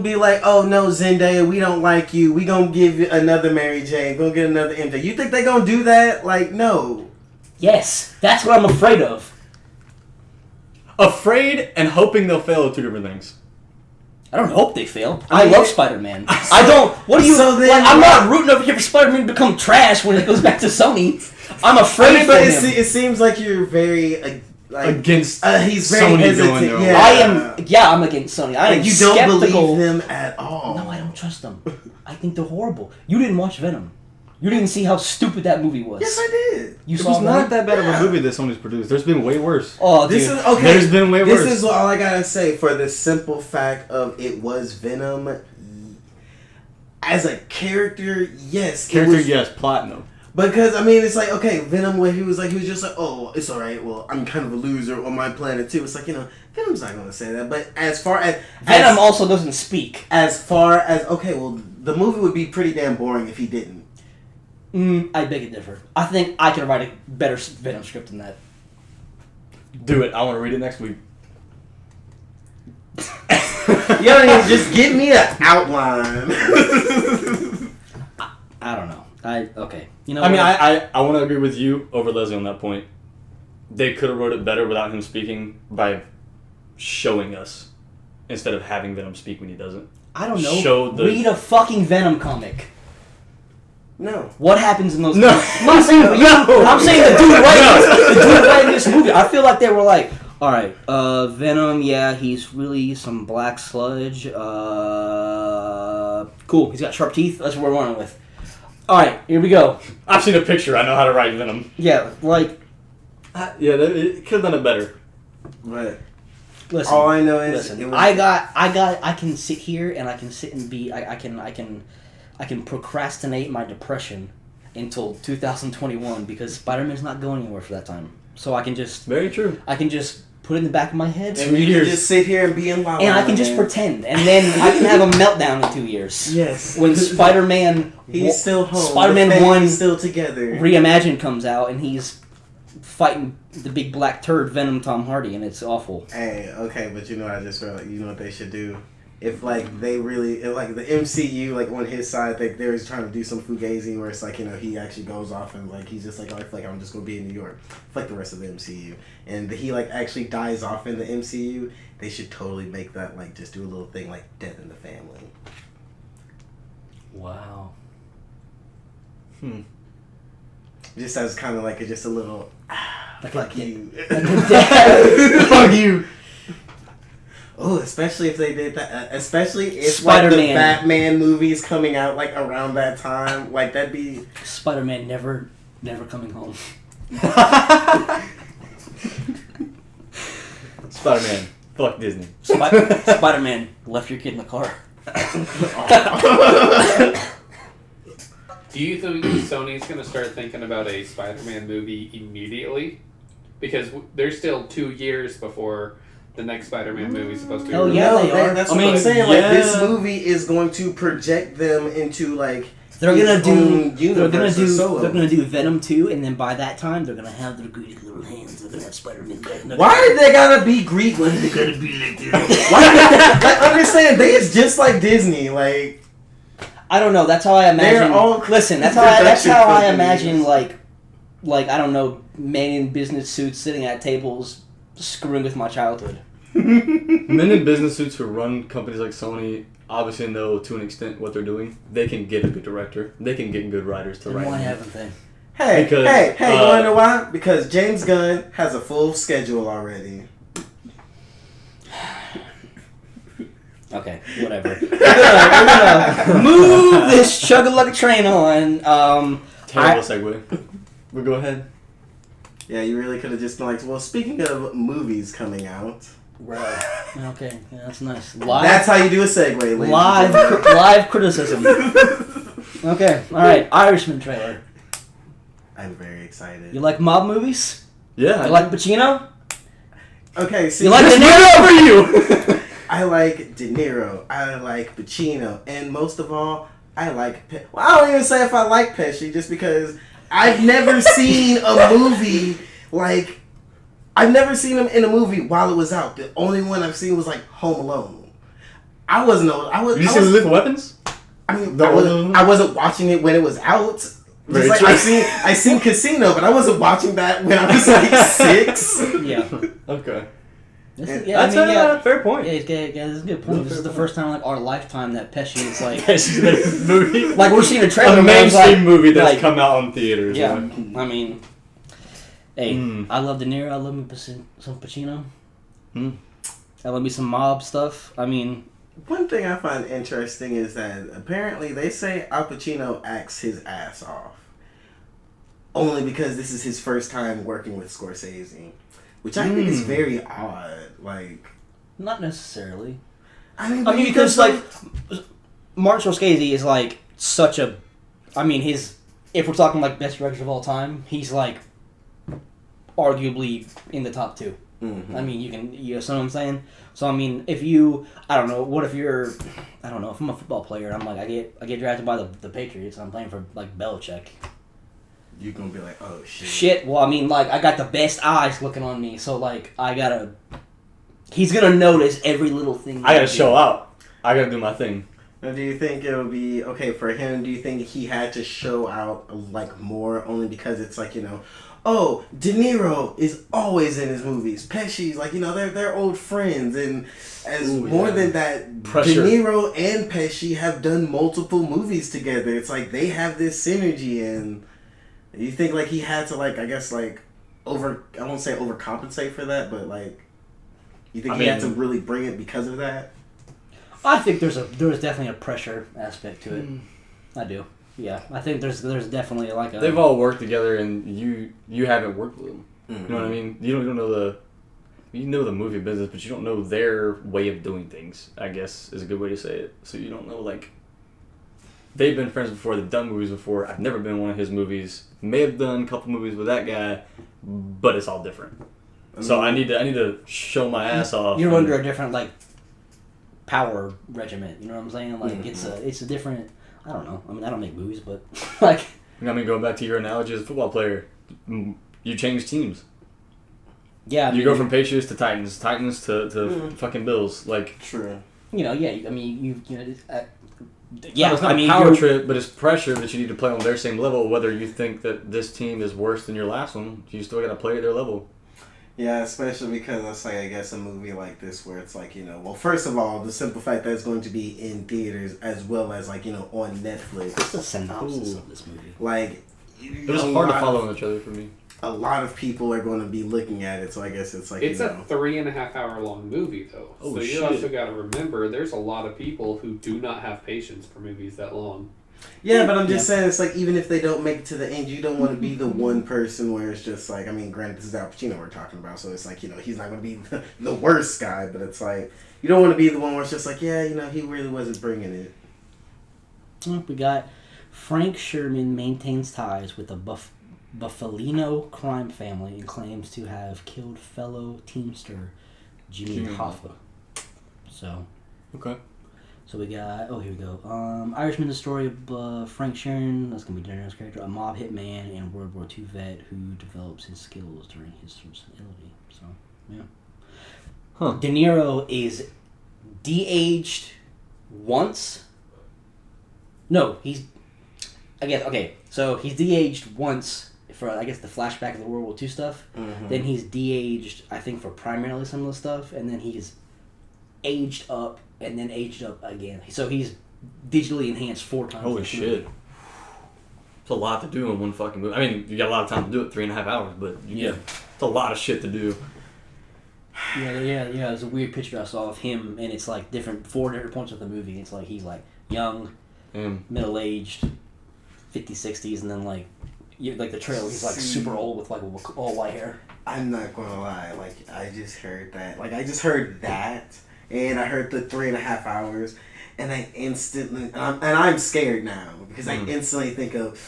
be like, oh no, Zendaya, we don't like you. We gonna give you another Mary Jane. Gonna get another MJ. You think they gonna do that? Like, no. Yes, that's what I'm afraid of. Afraid and hoping they'll fail are two different things. I don't hope they fail. I love Spider-Man. I don't. What do you? I'm not rooting over here for Spider-Man to become trash when it goes back to Sony. I'm afraid for him. It seems like you're very against he's very Sony hesitant. doing their Yeah. I'm against Sony. I am you skeptical. don't believe them at all. No, I don't trust them. I think they're horrible. You didn't watch Venom. You didn't see how stupid that movie was. Yes, I did. You It saw was Venom? not that bad of a movie that Sony's produced. There's been way worse. Oh, dude. This is okay. There's been way worse. This is all I gotta say for the simple fact of it was Venom. As a character, yes. Yes. Plot, no. Because, I mean, it's like, okay, Venom, where he was just like, oh, it's alright, well, I'm kind of a loser on my planet, too. It's like, Venom's not going to say that, but as far as... Venom also doesn't speak. As far as, okay, well, the movie would be pretty damn boring if he didn't. I beg to differ. I think I could write a better Venom script than that. Do it. I want to read it next week. Just give me an outline. I don't know. Okay. I want to agree with you over Leslie on that point. They could have wrote it better without him speaking by showing us instead of having Venom speak when he doesn't. I don't know. Read a fucking Venom comic. No. What happens in those? No. I'm not saying for you. I'm saying the dude writing this movie. I feel like they were like, all right, Venom. Yeah, he's really some black sludge. Cool. He's got sharp teeth. That's what we're running with. All right, here we go. I've seen a picture. I know how to write Venom. Yeah, like. It could have done it better. But listen, all I know is I can sit here and I can sit and be. I can procrastinate my depression until 2021 because Spider-Man's not going anywhere for that time. So I can just. Very true. I can just put it in the back of my head. And you can just sit here and be in love. And I can just pretend. And then I can have a meltdown in 2 years. Yes. When Spider-Man... He's still home. Spider-Man 1 still together. Reimagined comes out and he's fighting the big black turd Venom Tom Hardy and it's awful. Hey, okay, but I just realized, what they should do? If, they really... If, the MCU, on his side, they're trying to do some fugazi where it's he actually goes off and, he's just like, oh, I feel like I'm just going to be in New York. Like the rest of the MCU. And he, actually dies off in the MCU. They should totally make that, just do a little thing like Death in the Family. Wow. Just as kind of just a little... fuck you. Fuck you. Oh, especially if they did that. Especially if Spider-Man. the Batman movies coming out around that time. That'd be Spider-Man never coming home. Spider-Man. Fuck Disney. Spider-Man left your kid in the car. Do you think Sony's going to start thinking about a Spider-Man movie immediately? Because there's still 2 years before the next Spider-Man movie is supposed to be released. Yeah, they are. That's what I'm saying. This movie is going to project them into they're gonna do solo. they're gonna do Venom 2, and then by that time they're gonna have their greedy little hands. They're gonna have Spider-Man. Why are they gotta be Greek? Why are they gotta be like this? I understand. They is just like Disney. I don't know. That's how I imagine. Listen, that's how I imagine. I don't know, men in business suits sitting at tables screwing with my childhood. Men in business suits who run companies like Sony obviously know to an extent what they're doing. They can get a good director. They can get good writers to write. Why haven't they? Hey, you wanna know why? Because James Gunn has a full schedule already. Okay, whatever. We're gonna move this chug-a-lug train on. Terrible segue. But go ahead. Yeah, you really could have just been well, speaking of movies coming out. Right. Okay, yeah, that's nice. That's how you do a segue, ladies. Live criticism. Okay, alright. Irishman trailer. I'm very excited. You like mob movies? Yeah. You like Pacino? Okay, see. You like De Niro? For you! I like De Niro. I like Pacino. And most of all, I like... I don't even say if I like Pesci, just because I've never seen a movie I've never seen him in a movie while it was out. The only one I've seen was Home Alone. You seen Lethal Weapons? I mean, I wasn't watching it when it was out. I seen Casino, but I wasn't watching that when I was 6. Yeah. Okay. That's a fair point. Yeah, that's a good point. This is the first time our lifetime that Pesci is Pesci's in a movie. we're seeing a trailer. A mainstream movie that's come out in theaters. Yeah, I mean, Hey, I love De Niro. I love me some Pacino. I love me some mob stuff. I mean, one thing I find interesting is that apparently they say Al Pacino acts his ass off. Only because this is his first time working with Scorsese. Which I think is very odd. Like, not necessarily. I mean because like Martin Scorsese is like such a. I mean, if we're talking like best directors of all time, he's like arguably in the top 2. I mean, you know what I'm saying? So I mean, if I'm a football player and I'm like, I get drafted by the Patriots and I'm playing for like Belichick. You're gonna be like, oh shit. Shit. Well, I mean, like I got the best eyes looking on me, so like he's gonna notice every little thing. I gotta show out. I gotta do my thing. Now, do you think it would be okay for him? Do you think he had to show out like more only because it's like, oh, De Niro is always in his movies. Pesci's like, they're old friends, and more than that, Pressure. De Niro and Pesci have done multiple movies together. It's like they have this synergy, and you think like he had to like, I guess like I won't say overcompensate for that, but like you think he had to really bring it because of that? I think there was definitely a pressure aspect to it. I do. Yeah, I think there's definitely like a. They've all worked together, and you haven't worked with them. You know what I mean? You don't know the movie business, but you don't know their way of doing things. I guess is a good way to say it. So you don't know like. They've been friends before. They've done movies before. I've never been in one of his movies. May have done a couple movies with that guy, but it's all different. So I need to show my ass off. You're under a different like power regiment. You know what I'm saying? Like it's a different. I don't know. I mean, I don't make movies, but like. I mean, going back to your analogy as a football player, you change teams. Yeah, you go from Patriots to Titans to fucking Bills. Like, true. Yeah. I mean, yeah, it's not a power trip, but it's pressure that you need to play on their same level. Whether you think that this team is worse than your last one, you still got to play at their level. Yeah, especially because it's like, I guess, a movie like this where it's like, well, first of all, the simple fact that it's going to be in theaters as well as like, on Netflix. What's the synopsis of this movie? Like, it was hard to follow on each other for me. A lot of people are going to be looking at it, so I guess it's like, it's a 3.5 hour long movie though. Oh, so you shit. also got to remember there's a lot of people who do not have patience for movies that long. Yeah, but I'm just saying, it's like, even if they don't make it to the end, you don't want to be the one person where it's just like, I mean, granted, this is Al Pacino we're talking about, so it's like, he's not going to be the worst guy, but it's like, you don't want to be the one where it's just like, yeah, he really wasn't bringing it. We got Frank Sherman maintains ties with a Buffalino crime family and claims to have killed fellow teamster Jimmy Hoffa. So. Okay. So we got, here we go. Irishman, the story of Frank Sheeran, that's going to be De Niro's character, a mob hitman and World War II vet who develops his skills during his versatility. So, yeah. Huh. De Niro is de-aged once. No, so he's de-aged once for, I guess, the flashback of the World War II stuff. Mm-hmm. Then he's de-aged, I think, for primarily some of the stuff, and then he's aged up and then aged up again. So he's digitally enhanced 4 times. Holy shit. It's a lot to do in one fucking movie. I mean, you got a lot of time to do it, 3.5 hours, but it's a lot of shit to do. Yeah. There's a weird picture I saw of him, and it's like 4 different points of the movie. It's like he's like young, middle-aged, 50s, 60s, and then like the trailer, he's like super old with like all white hair. I'm not gonna lie, like I just heard that. And I heard the 3.5 hours, and I instantly, and I'm scared now because I instantly think of,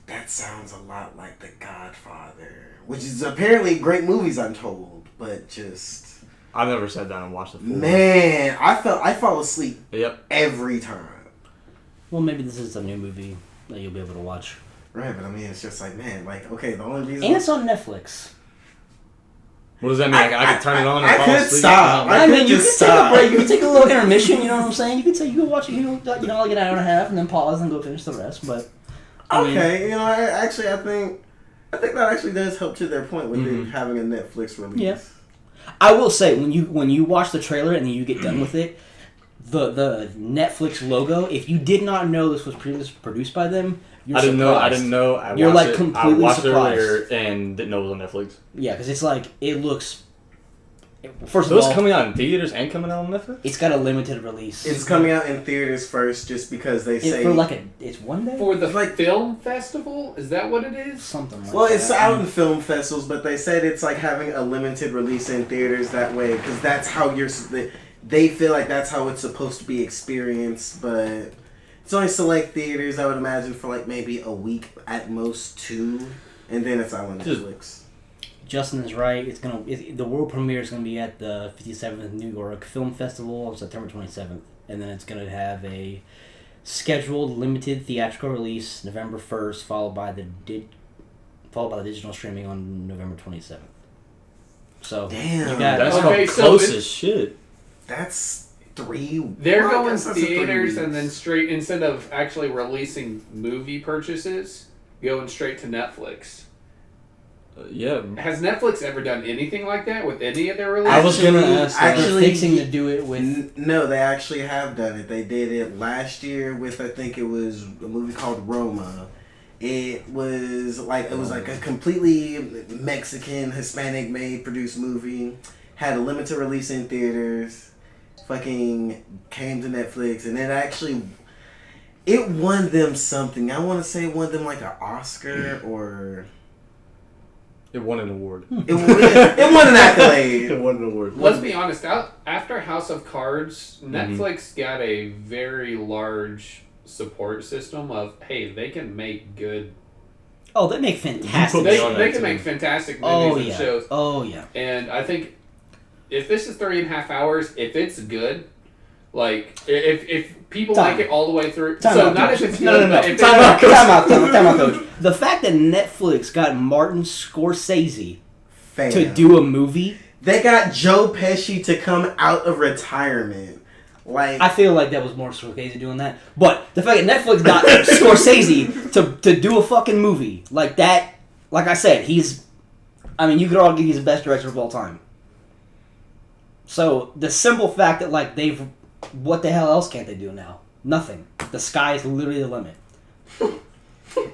that sounds a lot like The Godfather, which is apparently great movies, I'm told, but just. I've never sat down and watched the full. Man, I fall asleep. Yep. Every time. Well, maybe this is a new movie that you'll be able to watch. Right, but I mean, it's just like, man, like, okay, the only reason. And it's on Netflix. What does that mean? I could turn it on and fall asleep? Stop. I mean, you could take a break. You could take a little intermission. You know what I'm saying? You could watch it. Like an hour and a half, and then pause and go finish the rest. But I think that actually does help to their point with them having a Netflix release. Yeah. I will say when you watch the trailer and then you get done with it, the Netflix logo. If you did not know this was produced by them, you're surprised. I didn't know. You're like completely I watched surprised. it earlier and didn't know it was on Netflix. Yeah, because it's like it looks. First So of all, it's coming out in theaters and coming out on Netflix. it's got a limited release. It's coming out in theaters first, just because they say for like it's one day For the film festival? Is that what it is? something like well, that. it's out in film festivals, but they said it's like having a limited release in theaters that way, because that's how they feel like that's how it's supposed to be experienced, but it's only select theaters, I would imagine, for like maybe a week at most, 2, and then it's out on Netflix. Justin is right. The world premiere is gonna be at the 57th New York Film Festival on September 27th, and then it's gonna have a scheduled limited theatrical release November 1st, followed by the digital streaming on November 27th. So Damn, you got That's Okay, close so as shit. That's 3. They're well, I going guess that's a 3 theaters and weeks. then straight, instead of actually releasing movie purchases, going straight to Netflix. Yeah. Has Netflix ever done anything like that with any of their releases? I was gonna ask. they're fixing to do it with. No, they actually have done it. They did it last year with, I think it was a movie called Roma. It was like a completely Mexican, Hispanic made produced movie. Had a limited release in theaters. Fucking came to Netflix, and it won them something. I want to say it won them like an Oscar or. It won an award. It won an accolade. It won an award. Let's be honest. After House of Cards, Netflix got a very large support system of, hey, they can make good. Oh, they make fantastic. They can make fantastic movies and shows. Oh yeah. And I think if this is 3.5 hours, if it's good, like if people like it all the way through, so not if it's good, but if Time out, coach. The fact that Netflix got Martin Scorsese to do a movie, they got Joe Pesci to come out of retirement. Like, I feel like that was more Scorsese doing that. But the fact that Netflix got Scorsese to do a fucking movie like that, like I said, you could argue he's the best director of all time. So the simple fact that what the hell else can't they do now? Nothing. The sky is literally the limit.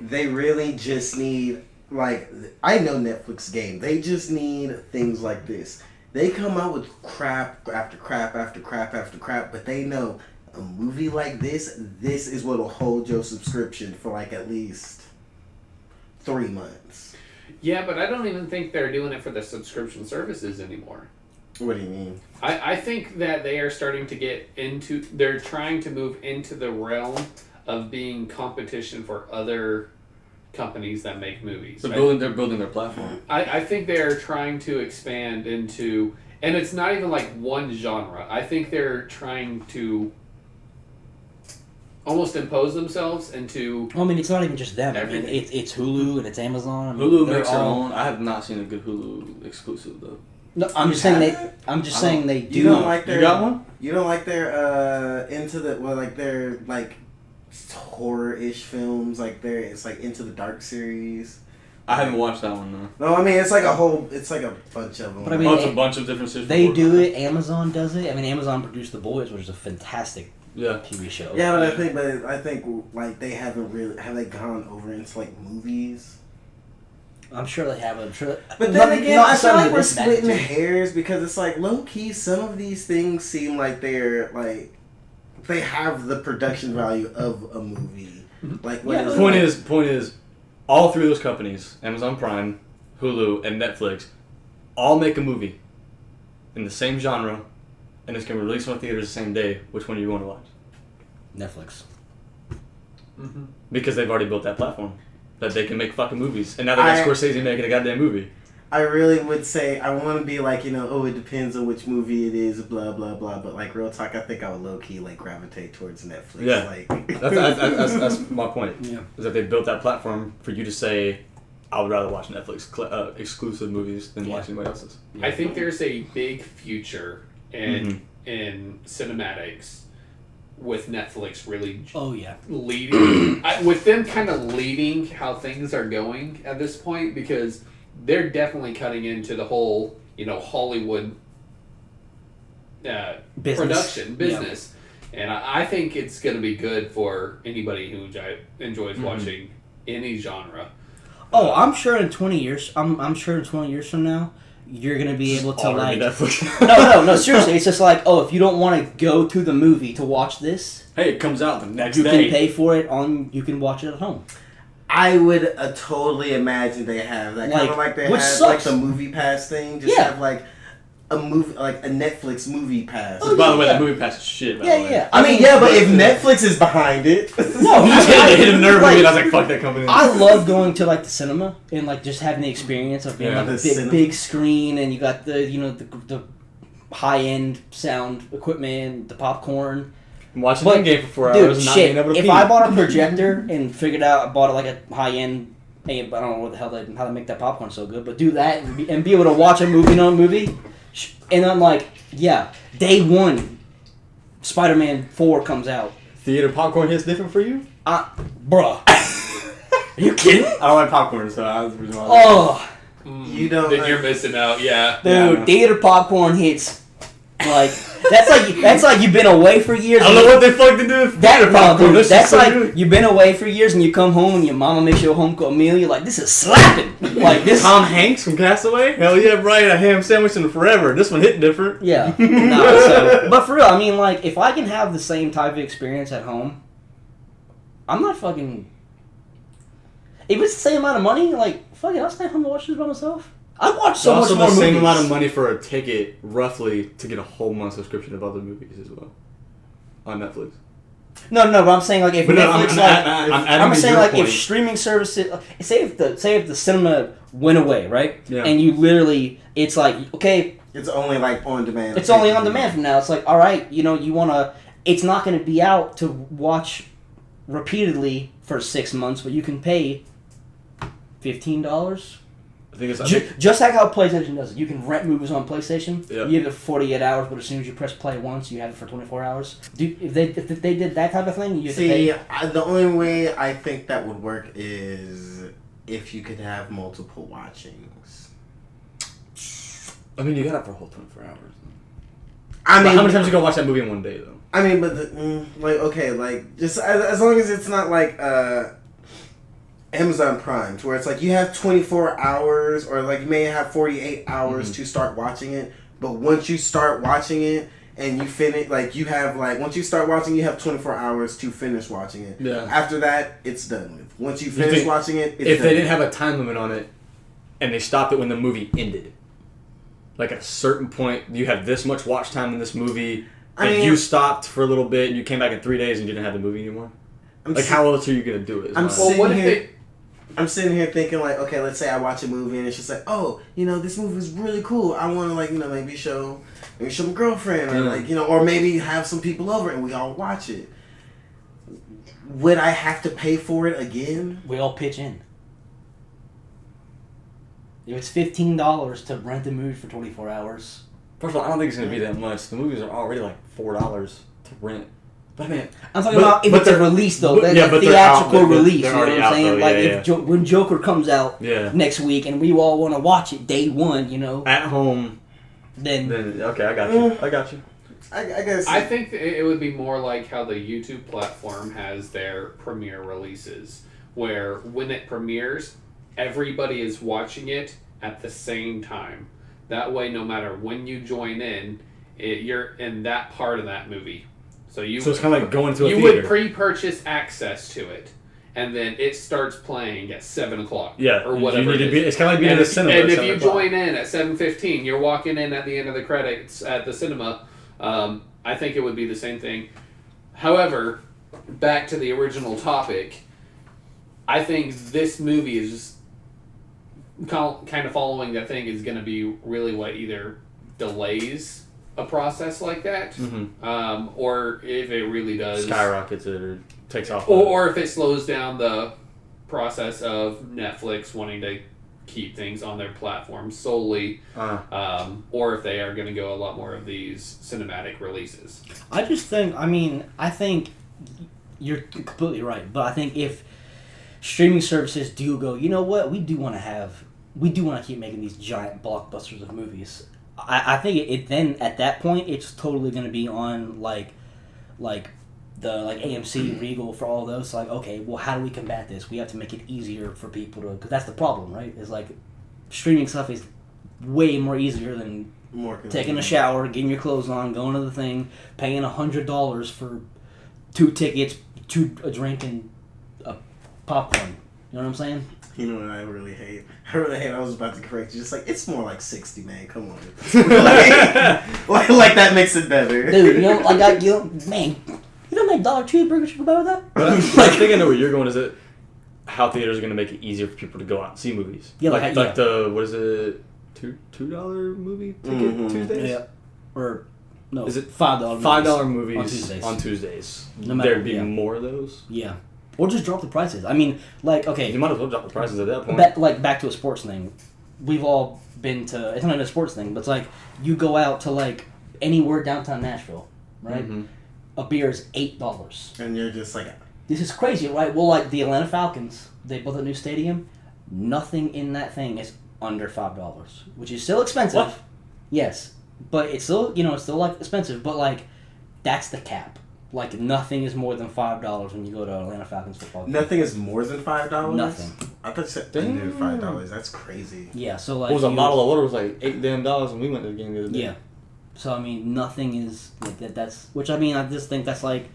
they really just need, I know Netflix game. They just need things like this. They come out with crap after crap after crap after crap, but they know a movie like this is what will hold your subscription for at least 3 months. Yeah, but I don't even think they're doing it for the subscription services anymore. What do you mean? I think that they are starting to they're trying to move into the realm of being competition for other companies that make movies. They're building their platform. I think they're trying to expand into, and it's not even like one genre. I think they're trying to almost impose themselves into. Well, it's not even just them. It's Hulu and it's Amazon. Hulu makes their own. I have not seen a good Hulu exclusive though. No, I'm just saying they do. You don't like their? You got one? You don't like their their horror-ish films, it's Into the Dark series. I haven't watched that one though. No, it's a bunch of them. But it's a bunch of different situations. They do it. Amazon does it. Amazon produced The Boys, which is a fantastic TV show. Yeah, but I think they haven't really have they gone over into movies. I'm sure they have. But then again, I feel like we're splitting hairs because it's low key. Some of these things seem like they're they have the production value of a movie. The point is, all three of those companies, Amazon Prime, Hulu, and Netflix, all make a movie in the same genre, and it's going to be released on theaters the same day. Which one are you going to watch? Netflix. Mm-hmm. Because they've already built that platform that they can make fucking movies, and now they got Scorsese making a goddamn movie. I really would say I want to be it depends on which movie it is, blah blah blah. But real talk, I think I would low key gravitate towards Netflix. Yeah, that's my point. Yeah, is that they built that platform for you to say, I would rather watch Netflix exclusive movies than watch anybody else's. I think there's a big future in cinematics with Netflix really. Oh yeah. Leading with them kind of leading how things are going at this point, because they're definitely cutting into the whole, Hollywood production business. And I think it's going to be good for anybody who enjoys watching any genre. Oh, I'm sure in 20 years, I'm sure in 20 years from now, you're going to be able to like... No, seriously. It's just like, oh, if you don't want to go to the movie to watch this... Hey, it comes out the next day. You can pay for it you can watch it at home. I would totally imagine they have that. Kind of like they have like the movie pass thing. Just have like a movie, like a Netflix movie pass. Oh, by the way, that movie pass is shit. By the way. Yeah. I mean, but if Netflix is behind it, no, I hit a nerve with it. I was like, fuck that company. I love going to like the cinema and like just having the experience of being like a big screen, and you got the the high end sound equipment, the popcorn. I'm watching the game for 4 hours and not being able to If I bought a projector and figured out I bought like a high end, I don't know what the hell how to make that popcorn so good, but do that and be able to watch a movie. And I'm like, yeah, day one, Spider-Man 4 comes out. Theater popcorn hits different for you? Bruh. Are you kidding? I don't like popcorn, so I was reason why. Oh. You don't. Then you're missing out, yeah. Dude, theater popcorn hits. Like that's like you've been away for years. I don't know what they fucking do with theater popcorn. That's like good. You've been away for years and you come home and your mama makes you a home cooked meal. You're like, this is slapping. Like this. Tom Hanks from Castaway. Hell yeah, right. A ham sandwich in forever. This one hit different. Yeah. But for real, I mean, like if I can have the same type of experience at home, I'm not fucking. If it's the same amount of money, like fuck it, I'll stay home and watch this by myself. I watch so much more movies. Also the same amount of money for a ticket, roughly, to get a whole month subscription of other movies as well. On Netflix. No, but I'm saying like if Netflix, I'm saying like if streaming services, say if the cinema went away, right? Yeah. And you literally, it's like, okay. It's only like on demand. It's only on demand from now. It's like, all right, you want to, it's not going to be out to watch repeatedly for 6 months, but you can pay $15. I think it's just like how PlayStation does it. You can rent movies on PlayStation. Yep. You have it for 48 hours, but as soon as you press play once, you have it for 24 hours. If they did that type of thing, you have to pay. The only way I think that would work is if you could have multiple watchings. I mean, you got it for a whole 24 hours. I mean, how many times you go watch that movie in one day, though? I mean, but just as long as it's not like Amazon Prime, to where it's like you have 24 hours, or like you may have 48 hours to start watching it, but once you start watching it and you finish, like you have once you start watching, you have 24 hours to finish watching it. Yeah. After that, it's done with. Once you finish watching it, it's if done they didn't have a time limit on it, and they stopped it when the movie ended, like at a certain point, you have this much watch time in this movie, and you stopped for a little bit, and you came back in 3 days and you didn't have the movie anymore. How else are you gonna do it? I'm sitting here thinking like, okay, let's say I watch a movie and it's just like, oh, this movie is really cool. I want to maybe show my girlfriend or or maybe have some people over and we all watch it. Would I have to pay for it again? We all pitch in. If it's $15 to rent the movie for 24 hours. First of all, I don't think it's going to be that much. The movies are already like $4 to rent. But man, I'm talking about if it's a release though, the theatrical release. You know what I'm saying? Though, when Joker comes out next week and we all want to watch it day one, at home, then okay, I got you. I guess. I think it would be more like how the YouTube platform has their premiere releases, where when it premieres, everybody is watching it at the same time. That way, no matter when you join in, you're in that part of that movie. So it's kind of like going to a theater. You would pre-purchase access to it, and then it starts playing at 7:00. Yeah, or whatever. It's kind of like being in the cinema. And if you join in at 7:15, you're walking in at the end of the credits at the cinema. I think it would be the same thing. However, back to the original topic, I think this movie is just kind of following that thing is going to be really what either delays a process like that, or if it really does skyrockets it or takes off, or if it slows down the process of Netflix wanting to keep things on their platform solely, or if they are going to go a lot more of these cinematic releases. I think you're completely right, but I think if streaming services do go, you know what, we do want to keep making these giant blockbusters of movies. I think it then at that point it's totally going to be on like like AMC, Regal, for all those. Like, okay, well, how do we combat this? We have to make it easier for people to, because that's the problem, right? Is like streaming stuff is way more easier than taking a shower, getting your clothes on, going to the thing, paying $100 for 2 tickets, a drink, and a popcorn. You know what I'm saying? You know what I really hate? I was about to correct you. Just like, it's more like 60, man. Come on. like that makes it better. Dude, you know, like, man, you know how many dollar cheeseburgers you can buy with that? I think I know where you're going. Is it how theaters are going to make it easier for people to go out and see movies? Yeah, like the, what is it, $2 movie ticket Tuesdays? Yeah. Or, no, is it $5 movies on Tuesdays? No matter, There'd be more of those? Yeah. Or just drop the prices. I mean, like, okay. You might as well drop the prices at that point. Back to a sports thing. We've all been to, it's not a sports thing, but it's like, you go out to, like, anywhere downtown Nashville, right? Mm-hmm. A beer is $8. And you're just like... This is crazy, right? Well, like, the Atlanta Falcons, they built a new stadium. Nothing in that thing is under $5, which is still expensive. What? Yes. But it's still, it's still, like, expensive. But, like, that's the cap. Like, nothing is more than $5 when you go to Atlanta Falcons football game. Nothing is more than $5? Nothing. I thought you said under $5. That's crazy. Yeah, so like... What was a bottle of water was like $8 damn when we went to the game the other day. Yeah. So, I mean, nothing is like that. That's... Which, I mean, I just think that's like...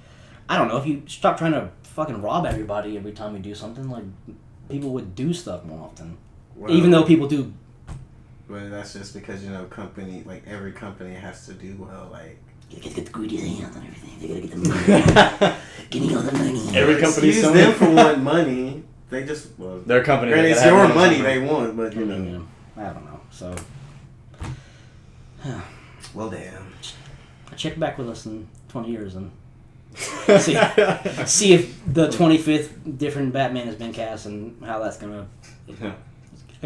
I don't know, if you stop trying to fucking rob everybody every time you do something, like, people would do stuff more often. Well, even though people do... But that's just because, company... Like, every company has to do well, like... You gotta get the greedy hands and everything. They gotta get the money. Getting all the money. Every company use them for wanting money. They just their company. And it's your money they want, but I don't know. So, well, damn. Check back with us in 20 years and see if the 25th different Batman has been cast and how that's gonna.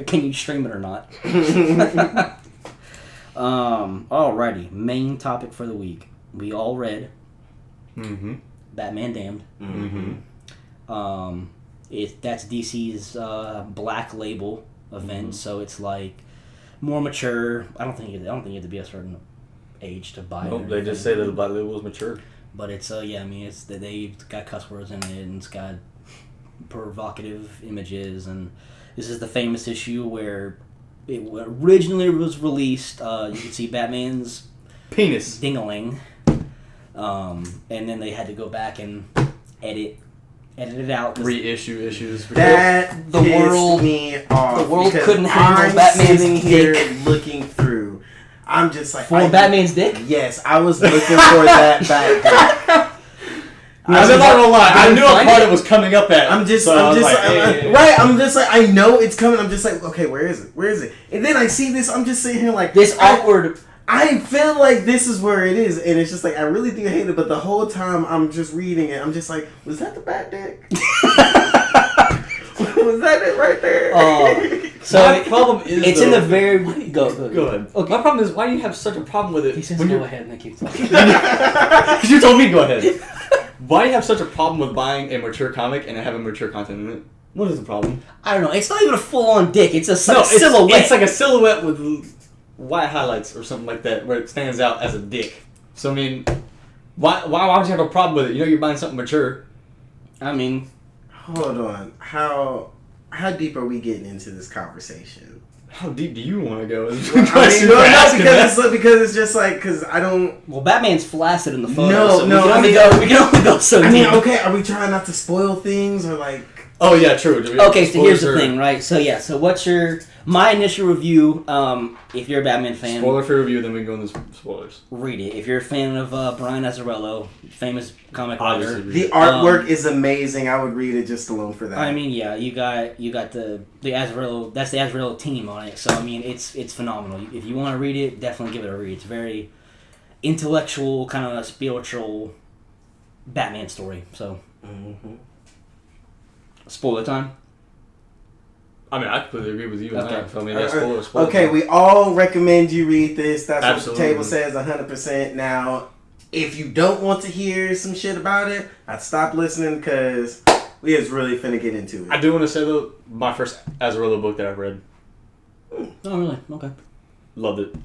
Can you stream it or not? Alrighty, main topic for the week. We all read Batman Damned. That's DC's Black Label event, so it's like more mature. I don't think you have to be a certain age to buy it. Nope, they just say that the Black Label is mature. But it's it's that they've got cuss words in it and it's got provocative images, and this is the famous issue where it originally was released. You can see Batman's penis ding-a-ling, and then they had to go back and edit it out. Reissue issues. That the world me off. The world couldn't handle Batman's sitting dick. Here looking through. I'm just like Batman's dick. Yes, I was looking for that Bat. I'm not gonna lie. I knew a part it was coming up at. I'm just like, I know it's coming. I'm just like, okay, where is it? And then I see this. I'm just sitting here like this awkward. I feel like this is where it is, and it's just like I really do hate it. But the whole time I'm just reading it, I'm just like, was that the Bat dick? Was that it right there? So my problem is it's in the very go ahead. Okay. My problem is why do you have such a problem with it? He says go ahead and I keep talking. You told me go ahead. Why do you have such a problem with buying a mature comic and having mature content in it? What is the problem? I don't know. It's not even a full-on dick. It's a silhouette. It's like a silhouette with white highlights or something like that, where it stands out as a dick. So I mean, why would you have a problem with it? You're buying something mature. I mean, hold on. How deep are we getting into this conversation? How deep do you want to go? Because it's just like, because I don't... Well, Batman's flaccid in the photo, we can only go so deep. I mean, okay, are we trying not to spoil things, or like... Oh, yeah, true. Okay, so here's the thing, right? So, so what's my initial review, if you're a Batman fan... Spoiler-free review, then we can go into spoilers. Read it. If you're a fan of Brian Azzarello, famous comic writer... The artwork is amazing. I would read it just alone for that. I mean, yeah, you got the Azzarello... That's the Azzarello team on it, so, I mean, it's phenomenal. If you want to read it, definitely give it a read. It's very intellectual, kind of spiritual Batman story, so... Mm-hmm. Spoiler time? I mean, I completely agree with you on that. So, I mean, that's spoiler. Okay, we all recommend you read this. That's Absolutely. What the table says 100%. Now, if you don't want to hear some shit about it, I'd stop listening because we is really finna get into it. I do want to say, though, my first Azzarello book that I've read. Oh, really? Okay. Loved it.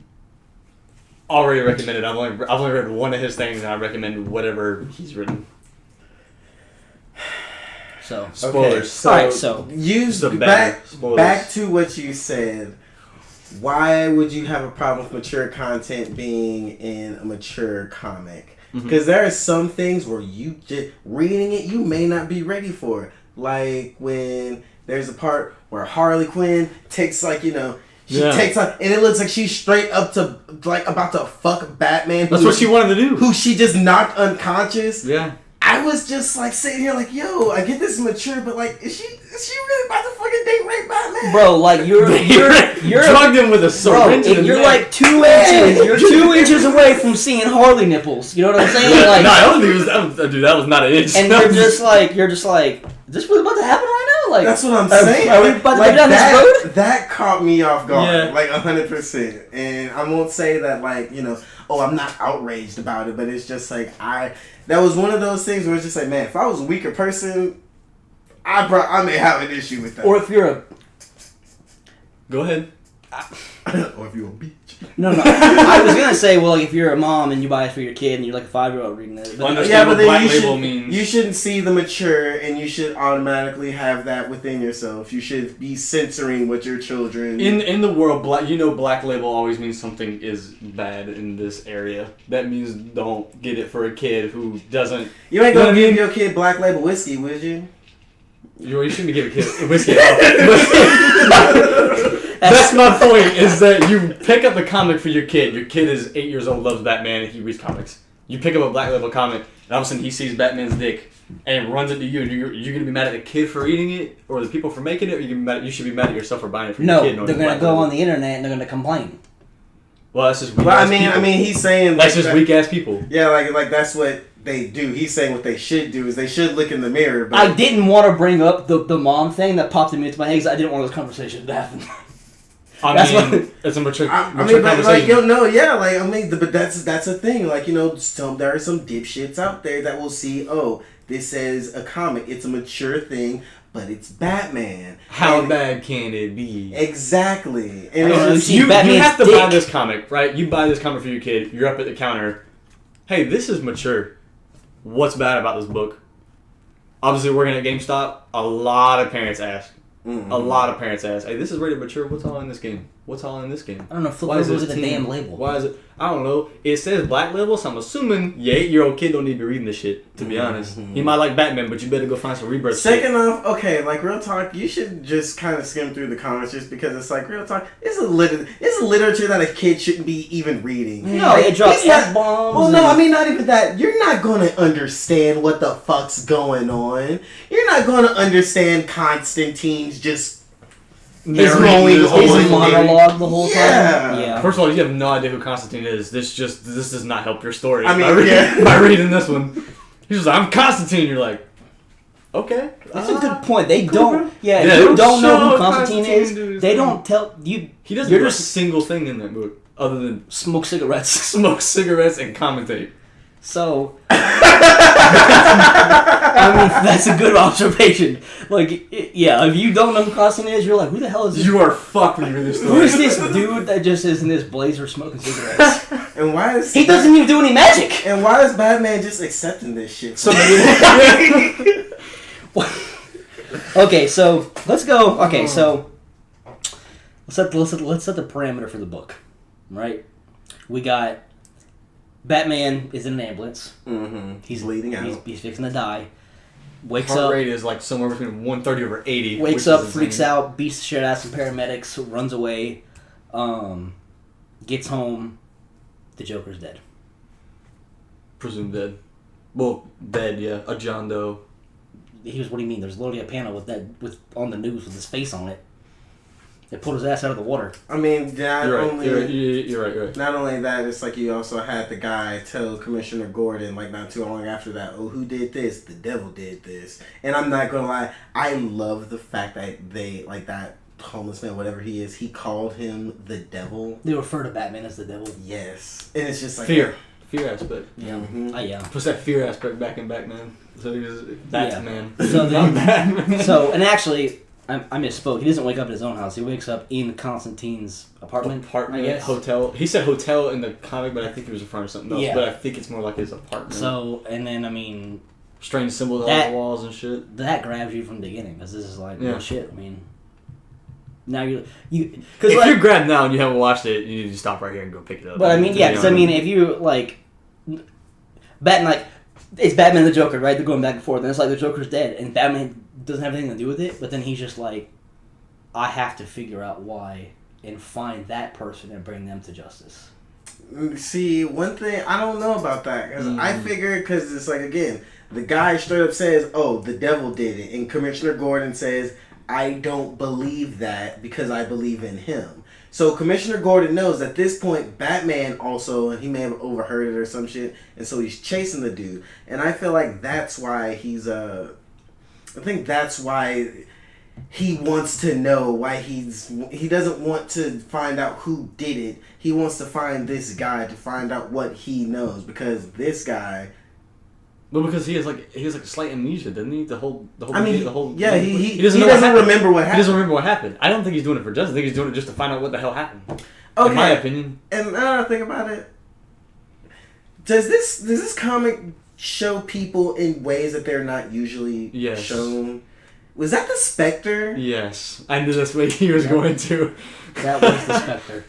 already recommended. I've only read one of his things, and I recommend whatever he's written. So spoilers. Okay, so, all right, so use back to what you said. Why would you have a problem with mature content being in a mature comic? Because there are some things where you just reading it, you may not be ready for it. Like when there's a part where Harley Quinn takes she takes on, and it looks like she's straight up to about to fuck Batman. That's what she wanted to do. Who she just knocked unconscious. Yeah. I was just sitting here yo, I get this mature, but is she really about to fucking date rape Batman? Bro, you're drugged him with a syringe. Bro, you're 2 inches. You're 2 inches away from seeing Harley nipples. You know what I'm saying? No, I don't think it was. Dude, that was not an inch. And you're just is this really about to happen right now? That's what I'm saying. Are we about to go down this road? That caught me off guard, 100%. And I won't say that I'm not outraged about it, but it's just that was one of those things where it's just man, if I was a weaker person, I may have an issue with that. Or if you're Go ahead. Or if you're a bitch. No. I was gonna say, if you're a mom and you buy it for your kid and you're a 5-year-old reading it. But what Black Label means. You shouldn't see the mature, and you should automatically have that within yourself. You should be censoring what your children. In the world, Black Label always means something is bad in this area. That means don't get it for a kid who doesn't. You ain't gonna give your kid Black Label whiskey, would you? You shouldn't give a kid whiskey. That's my point, is that you pick up a comic for your kid. Your kid is 8 years old, loves Batman, and he reads comics. You pick up a Black Label comic, and all of a sudden he sees Batman's dick, and runs it to you, and you're going to be mad at the kid for reading it, or the people for making it, or you should be mad at yourself for buying it for your kid. No, they're going to go on the internet, and they're going to complain. Well, that's just weak ass people. I mean, he's saying... That's just weak-ass people. Yeah, like that's what they do. He's saying what they should do is they should look in the mirror. But I didn't want to bring up the mom thing that popped into my head because I didn't want this conversation to happen. It's a mature conversation. But that's a thing. There are some dipshits out there that will see, this says a comic. It's a mature thing, but it's Batman. How bad can it be? Exactly. And you have to buy this comic, right? You buy this comic for your kid. You're up at the counter. Hey, this is mature. What's bad about this book? Obviously, working at GameStop, a lot of parents ask. Mm-hmm. A lot of parents ask, hey, this is rated mature. What's all in this game? What's all in this game? I don't know. Flip over to the damn label. Why is it? I don't know. It says Black Label, so I'm assuming your 8-year-old kid don't need to be reading this shit, to be honest. He might like Batman, but you better go find some Rebirth Second off, okay, real talk, you should just kind of skim through the comments just because it's real talk. It's a literature that a kid shouldn't be even reading. No, it drops F-bombs. Well, no, I mean, not even that. You're not going to understand what the fuck's going on. You're not going to understand Constantine's just... His monologue the whole time. Yeah. First of all, you have no idea who Constantine is. This does not help your story. I mean, by reading this one, he's just like, I'm Constantine. You're like, okay, that's a good point. They don't. Yeah, if you don't know who Constantine is, they don't tell you. He doesn't do a single thing in that book other than smoke cigarettes, and commentate. So, I mean, that's a good observation. If you don't know who Constantine is, you're like, who the hell is this? You are fucked when you read this story. Who is this dude that just is in this blazer smoking cigarettes? And why is he doesn't even do any magic? And why is Batman just accepting this shit? Okay, so let's go. Okay, so let's set the parameter for the book, right? We got. Batman is in an ambulance. Mm-hmm. He's bleeding out. He's fixing to die. Wakes Heart up. rate is somewhere between 130 over 80. Wakes up, freaks out, beats the shit out of some paramedics, runs away, gets home. The Joker's dead. Presumed dead. Well, dead, yeah. A John Doe. What do you mean? There's literally a panel with on the news with his face on it. They pulled his ass out of the water. I mean, you're right. Not only that, it's you also had the guy tell Commissioner Gordon, not too long after that, who did this? The devil did this. And I'm not gonna lie, I love the fact that they, that homeless man, whatever he is, he called him the devil. They refer to Batman as the devil. Yes. And it's just fear. Fear aspect. Yeah. Mm-hmm. Yeah. Puts that fear aspect back in Batman. So he was Batman. Yeah. So then, Batman. So, and actually... I misspoke. He doesn't wake up at his own house. He wakes up in Constantine's apartment. I guess. Hotel. He said hotel in the comic, but I think he was referring to something else. Yeah. But I think it's more like his apartment. So, and then, I mean... strange symbols on the walls and shit. That grabs you from the beginning, because this is like, well, shit, I mean... Now you because if you're grabbed now and you haven't watched it, you need to stop right here and go pick it up. But I mean, yeah, because I mean, if you like... It's Batman and the Joker, right? They're going back and forth, and it's like the Joker's dead, and Batman doesn't have anything to do with it, but then he's just like, I have to figure out why and find that person and bring them to justice. See, one thing, I don't know about that, because I figure, because it's like, again, the guy straight up says, oh, the devil did it, and Commissioner Gordon says, I don't believe that because I believe in him. So Commissioner Gordon knows at this point Batman also, and he may have overheard it or some shit, and so he's chasing the dude. And I feel like that's why he's I think that's why he wants to know why he doesn't want to find out who did it. He wants to find this guy to find out what he knows, because this guy. Well, because he has like a slight amnesia, doesn't he? He doesn't remember what happened. He doesn't remember what happened. I don't think he's doing it for justice. I think he's doing it just to find out what the hell happened. Okay. In my opinion. And now I think about it, does this comic show people in ways that they're not usually shown? Was that the Spectre? Yes, I knew that's what he was going to. That was the Spectre,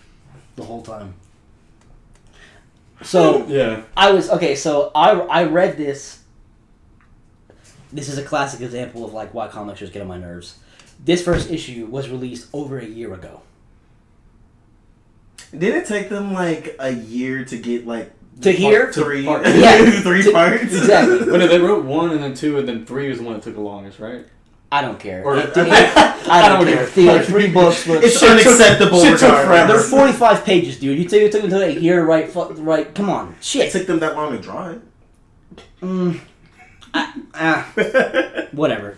the whole time. So So I read this. This is a classic example of like why comics just get on my nerves. This first issue was released over a year ago. Did it take them like a year to get like three? Three parts. Exactly. But they wrote 1 and then 2 and then 3 was the one that took the longest, right? I don't care. I don't care. The 3 books. It's unacceptable. They're 45 pages, dude. It took them a year to write. Come on, shit. It took them that long to draw it. Whatever.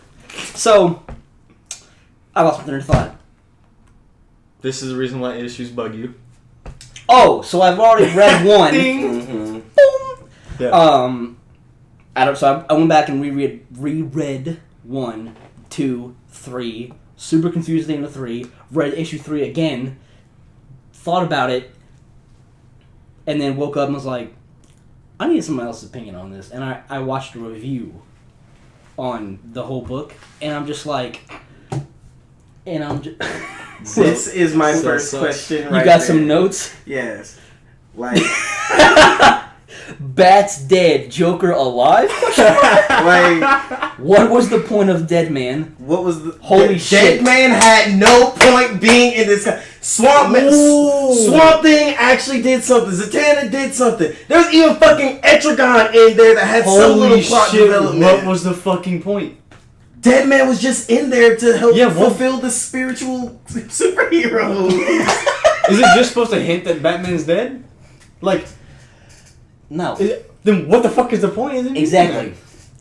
So, I lost my train of thought. This is the reason why issues bug you. Oh, so I've already read 1. Mm-hmm. Boom. Yeah. So I went back and reread 1, 2, 3. Super confused at the end of 3. Read issue 3 again. Thought about it. And then woke up and was like, I need someone else's opinion on this. And I watched a review on the whole book. And I'm just like... This is my first question right there. You got some notes? Yes. Like... Bat's dead. Joker alive? Like, what was the point of Dead Man? What was the holy shit? Dead Man had no point being in this. Swamp Thing actually did something. Zatanna did something. There was even fucking Etrigan in there that had some little plot development. What was the fucking point? Dead Man was just in there to help fulfill the spiritual superhero. Is it just supposed to hint that Batman's dead? Like. No. Then what the fuck is the point? Isn't it? Exactly.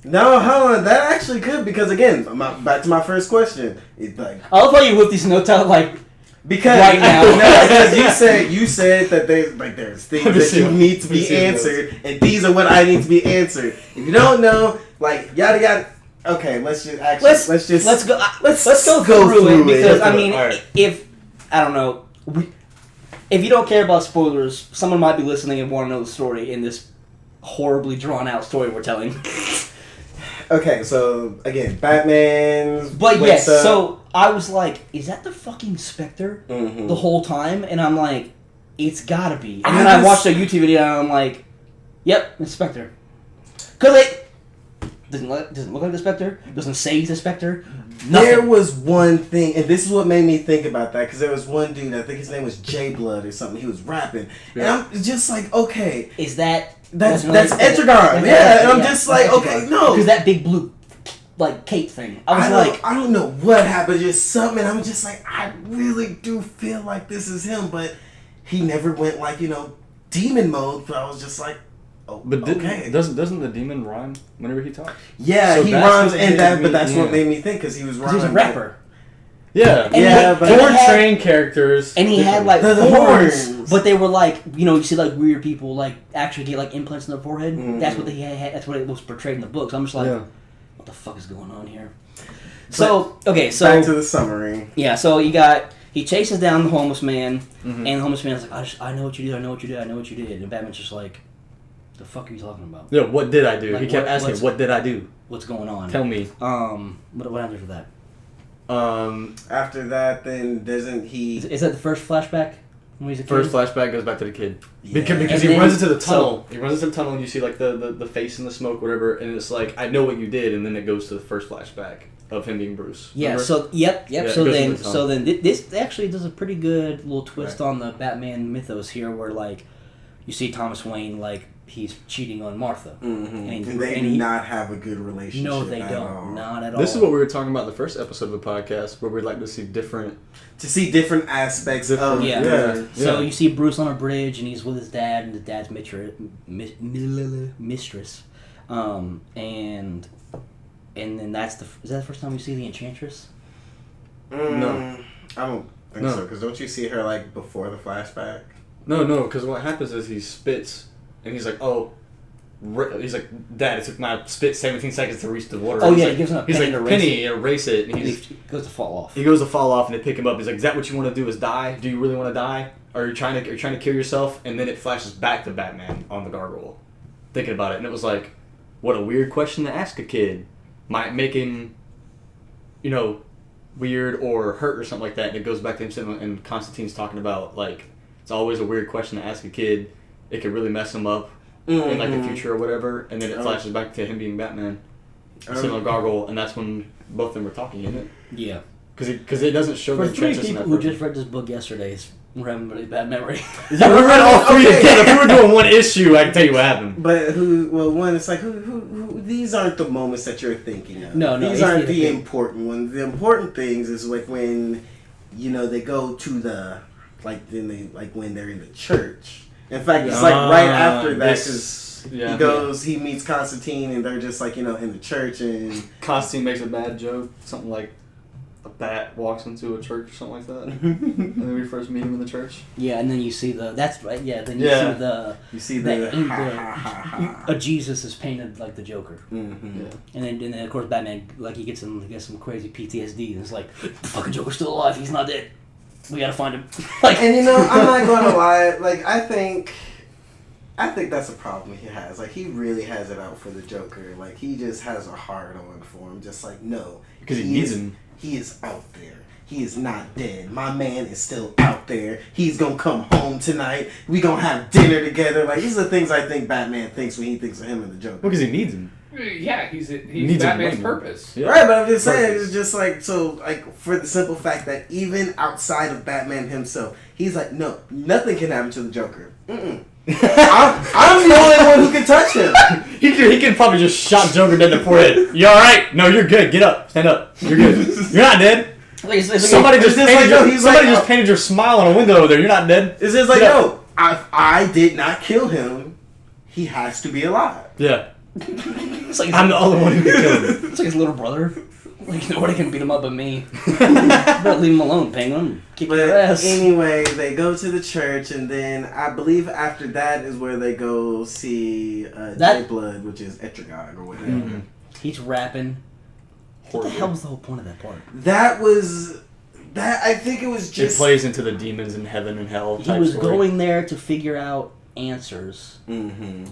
No, hold on. That actually could, because again, back to my first question. It's like, I love how you whip these notes out like because right now. No, because you said that there's things that you need to be answered, and these are what I need to be answered. If you don't know, like yada yada. Okay, let's go through it because I mean, if I don't know. If you don't care about spoilers, someone might be listening and want to know the story in this horribly drawn-out story we're telling. Okay, so, again, Batman... But yes, so I was like, is that the fucking Spectre the whole time? And I'm like, it's gotta be. And then I watched a YouTube video and I'm like, yep, it's Spectre. Because it doesn't look like the Spectre, doesn't say he's a Spectre. Nothing. There was one thing, and this is what made me think about that, because there was one dude, I think his name was J Blood or something, he was rapping, and I'm just like, okay. Is that's Etrigan, and I'm just like, okay, no. Because that big blue, like, cape thing. I don't know what happened, just something, I'm just like, I really do feel like this is him, but he never went, like, demon mode, but I was just like, oh, but doesn't the demon rhyme whenever he talks? Yeah, so he rhymes and that, but that's what made me think, because he was rhyming. He's a rapper. Yeah, but trained characters, and he had like the horns, but they were like you see like weird people like actually get like implants in their forehead. Mm-hmm. That's what he had. That's what it was portrayed in the books. I'm just like, what the fuck is going on here? So back to the summary. Yeah, so he chases down the homeless man, and the homeless man's like, I know what you did, I know what you did, I know what you did. And Batman's just like, the fuck are you talking about? Yeah, what did I do? Like, he kept asking, what did I do? What's going on? Tell me. What happened for that? After that, then doesn't he... Is that the first flashback? When he's a kid? First flashback goes back to the kid. Yeah. Because he runs into the tunnel. He runs into the tunnel and you see like the face in the smoke, whatever, and it's like, I know what you did, and then it goes to the first flashback of him being Bruce. Yeah, remember? so yep. Yeah, so then this actually does a pretty good little twist on the Batman mythos here, where like you see Thomas Wayne like he's cheating on Martha, and they do not have a good relationship. No, they don't. All. Not at all. This is what we were talking about in the first episode of the podcast, where we'd like to see different aspects of So you see Bruce on a bridge, and he's with his dad and his dad's mistress, and then is that the first time we see the Enchantress? No, I don't think so. Because don't you see her like before the flashback? No, because what happens is he spits, and he's like, he's like, Dad, it took my spit 17 seconds to reach the water. Oh, he's yeah, like, he gives him a he's penny like, to erase Penny, erase it. And he goes to fall off. He goes to fall off, and they pick him up. He's like, is that what you want to do, is die? Do you really want to die? Or are you trying to kill yourself? And then it flashes back to Batman on the gargoyle, thinking about it. And it was like, what a weird question to ask a kid. Might make him, weird or hurt or something like that. And it goes back to him sitting, and Constantine's talking about, like, it's always a weird question to ask a kid. It could really mess him up in, like, the future or whatever. And then it flashes back to him being Batman, sitting on a gargoyle, and that's when both of them were talking, isn't it? Yeah. Because it doesn't show for the three Enchantress in people that who version. just read this book yesterday. We're having a really bad memory. Yeah, we read all three again. If we were doing one issue, I can tell you what happened. But it's like, who these aren't the moments that you're thinking of. No, these aren't the important ones. The important things is like when, they go to the, when they're in the church. In fact, it's like right after that, because he meets Constantine, and they're just like, in the church, and Constantine makes a bad joke, something like a bat walks into a church or something like that. And then we first meet him in the church. Yeah, and then you see that's right. Yeah, then you see a Jesus is painted like the Joker. Mm-hmm. Yeah. And then of course Batman, like, he gets some crazy PTSD, and it's like, the fucking Joker's still alive. He's not dead. We gotta find him. And I'm not gonna lie. Like, I think that's a problem he has. Like, he really has it out for the Joker. Like, he just has a hard on for him. Just like, no, because he needs him. He is out there. He is not dead. My man is still out there. He's gonna come home tonight. We gonna have dinner together. Like, these are the things I think Batman thinks when he thinks of him and the Joker. Because he needs him. Yeah, he's Batman's purpose. Yeah. Right, but I'm just saying, it's just like, so, like, for the simple fact that even outside of Batman himself, he's like, no, nothing can happen to the Joker. I'm the only one who can touch him. He could probably just shot Joker dead in the forehead. You alright? No, you're good. Get up. Stand up. You're good. You're not dead. Somebody just painted your smile on a window over there. You're not dead. It's just like, no, I did not kill him. He has to be alive. Yeah. It's like I'm the only one who can kill him. It's like his little brother. Like, nobody can beat him up but me. But leave him alone, Penguin. Kick your ass. Anyway, they go to the church, and then I believe after that is where they go see J-Blood, which is Etragog or whatever. Mm-hmm. He's rapping. What the hell was the whole point of that part? I think it was just... It plays into the demons in heaven and hell type He was story. going there to figure out answers. Mm-hmm.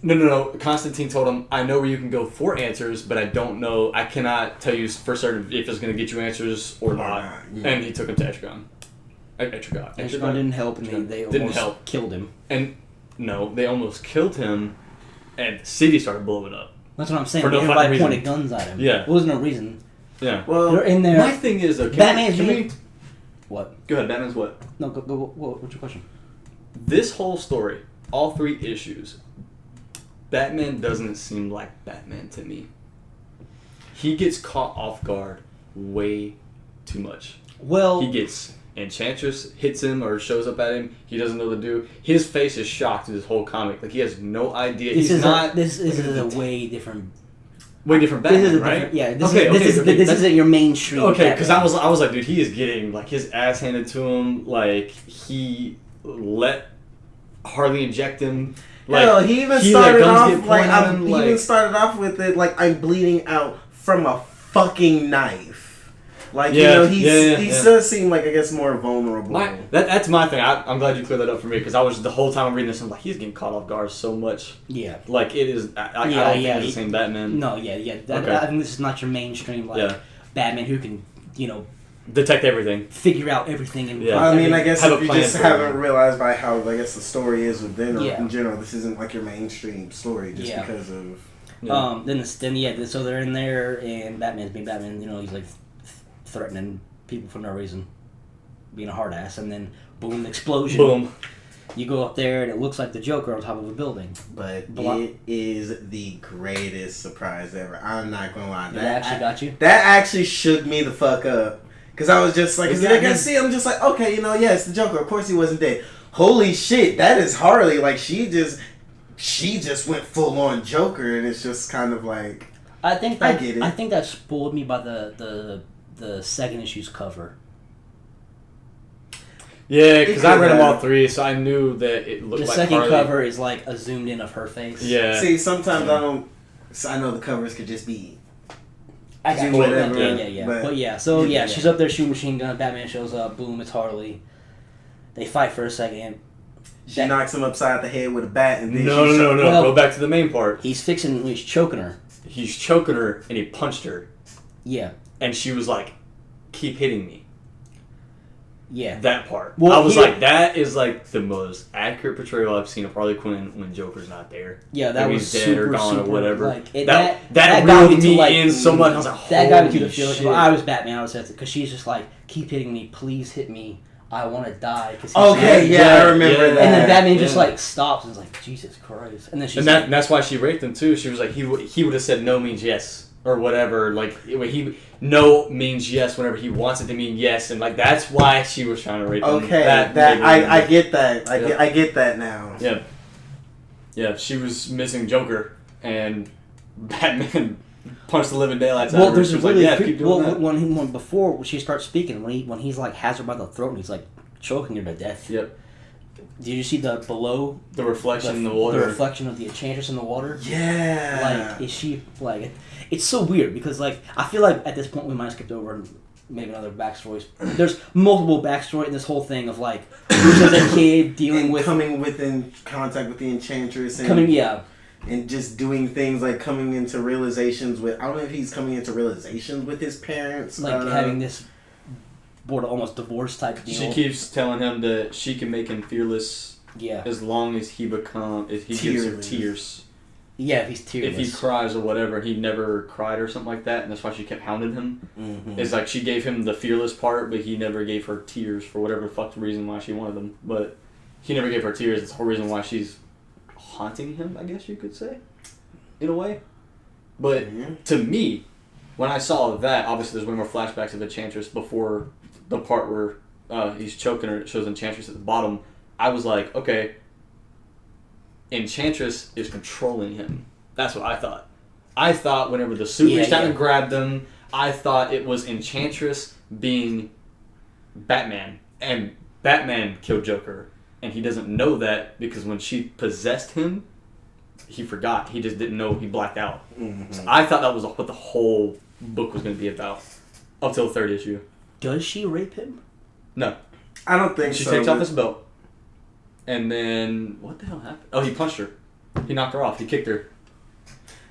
No. Constantine told him, I know where you can go for answers, but I don't know. I cannot tell you for certain if it's going to get you answers or not. Yeah. And he took him to Etragog. Etragog didn't help, and they almost killed him. And no, they almost killed him, and the city started blowing up. That's what I'm saying. Everybody pointed guns at him. Yeah. There was no reason. Yeah. Well, they're in there. My thing is, What? Go ahead, Batman's what? No, go. What's your question? This whole story, all 3 issues, Batman doesn't seem like Batman to me. He gets caught off guard way too much. Well, he gets Enchantress hits him or shows up at him. He doesn't know what to do. His face is shocked in this whole comic. Like, he has no idea. This is a way different Batman, right? This isn't your mainstream. Okay, because I was like, dude, he is getting like his ass handed to him. Like, he let Harley inject him. Like, he even started off with it like, I'm bleeding out from a fucking knife. Like, he does seem like, I guess, more vulnerable. That's my thing. I'm glad you cleared that up for me, because I was, the whole time I'm reading this, I'm like, he's getting caught off guard so much. Yeah. Like, it is, I don't think it's the same Batman. No, yeah. I think this is not your mainstream, Batman who can, detect everything, figure out everything, and I mean, I guess if you just haven't realized by how I guess the story is within, or in general, this isn't like your mainstream story just because of. So they're in there, and Batman's being Batman. He's like threatening people for no reason, being a hard ass, and then boom, explosion. Boom. You go up there, and it looks like the Joker on top of a building. But it is the greatest surprise ever. I'm not gonna lie. That actually got you. That actually shook me the fuck up. Because I was just like, I'm just like, okay, it's the Joker. Of course he wasn't dead. Holy shit, that is Harley. Like, she just went full on Joker, and it's just kind of like, I get it. I think that spoiled me by the second issue's cover. Yeah, because I read them all three, so I knew that it looked like Harley. The second cover is like a zoomed in of her face. Yeah. See, sometimes I know the covers could just be. Whatever. Yeah. But she's up there shooting machine gun. Batman shows up. Boom, it's Harley. They fight for a second. She knocks him upside the head with a bat, and then no. Go back to the main part. He's choking her. He's choking her, and he punched her. Yeah. And she was like, "Keep hitting me." Yeah. That part. Well, I was like, that is like the most accurate portrayal I've seen of Harley Quinn when Joker's not there. Yeah, that was he's dead super, or gone super, or whatever. Like, that reeled me in so much. I was like, that got me to the feeling. If I was Batman, I would say it, because she's just like, keep hitting me, please hit me. I want to die. I remember that. And then Batman just like stops and is like, Jesus Christ. And then she's that's why she raped him too. She was like, he would have said no means yes or whatever. Like no means yes whenever he wants it to mean yes, and like that's why she was trying to rape him. Okay, I get that. I get that now. Yeah. She was missing Joker, and Batman punched the living daylights out of her. There's when before she starts speaking, when he's like has her by the throat and he's like choking her to death. Yep. Did you see the reflection in the water? The reflection of the Enchantress in the water. Yeah. Like, is she like? It's so weird because like I feel like at this point we might have skipped over maybe another backstories. There's multiple backstory in this whole thing of like who's as a kid dealing with coming within contact with the Enchantress and and just doing things like coming into realizations with, I don't know if he's coming into realizations with his parents. Like having this border almost divorce type deal. She keeps telling him that she can make him fearless as long as he gives her tears. Yeah, if he's tearless. If he cries or whatever, he never cried or something like that, and that's why she kept hounding him. Mm-hmm. It's like she gave him the fearless part, but he never gave her tears for whatever fucked reason why she wanted them. But he never gave her tears. It's the whole reason why she's haunting him, I guess you could say, in a way. But to me, when I saw that, obviously there's way more flashbacks of Enchantress before the part where he's choking her. It shows Enchantress at the bottom. I was like, okay, Enchantress is controlling him. That's what I thought. I thought whenever the suit reached out and grabbed him, I thought it was Enchantress being Batman. And Batman killed Joker. And he doesn't know that because when she possessed him, he forgot. He just didn't know. He blacked out. Mm-hmm. So I thought that was what the whole book was going to be about. Up till the third issue. Does she rape him? No. I don't think she so. She takes off his belt. And then, what the hell happened? Oh, he punched her. He knocked her off. He kicked her.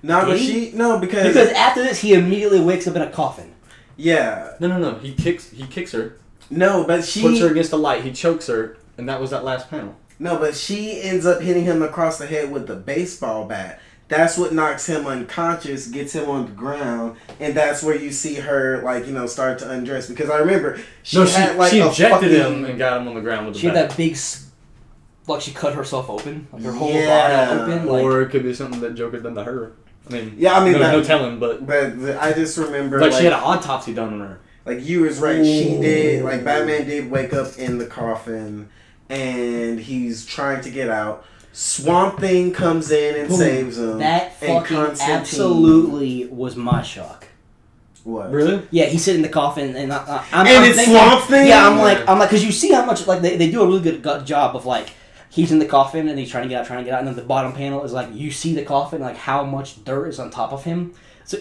Because after this, he immediately wakes up in a coffin. Yeah. No. He kicks her. No, but she puts her against the light. He chokes her, and that was that last panel. No, but she ends up hitting him across the head with the baseball bat. That's what knocks him unconscious, gets him on the ground, and that's where you see her, start to undress. Because I remember she injected him and got him on the ground with the bat. She had that big, she cut herself open, like her whole body open. Or it could be something that Joker done to her. No telling, but I just remember she had an autopsy done on her. Like you was right, she did. Like Batman did wake up in the coffin, and he's trying to get out. Swamp Thing comes in and saves him. That fucking absolutely was my shock. What? Really? Yeah, he's sitting in the coffin, and I'm thinking, Swamp Thing. Yeah, I'm like, because you see how much they do a really good job of he's in the coffin and he's trying to get out, and then the bottom panel is like you see the coffin, like how much dirt is on top of him. So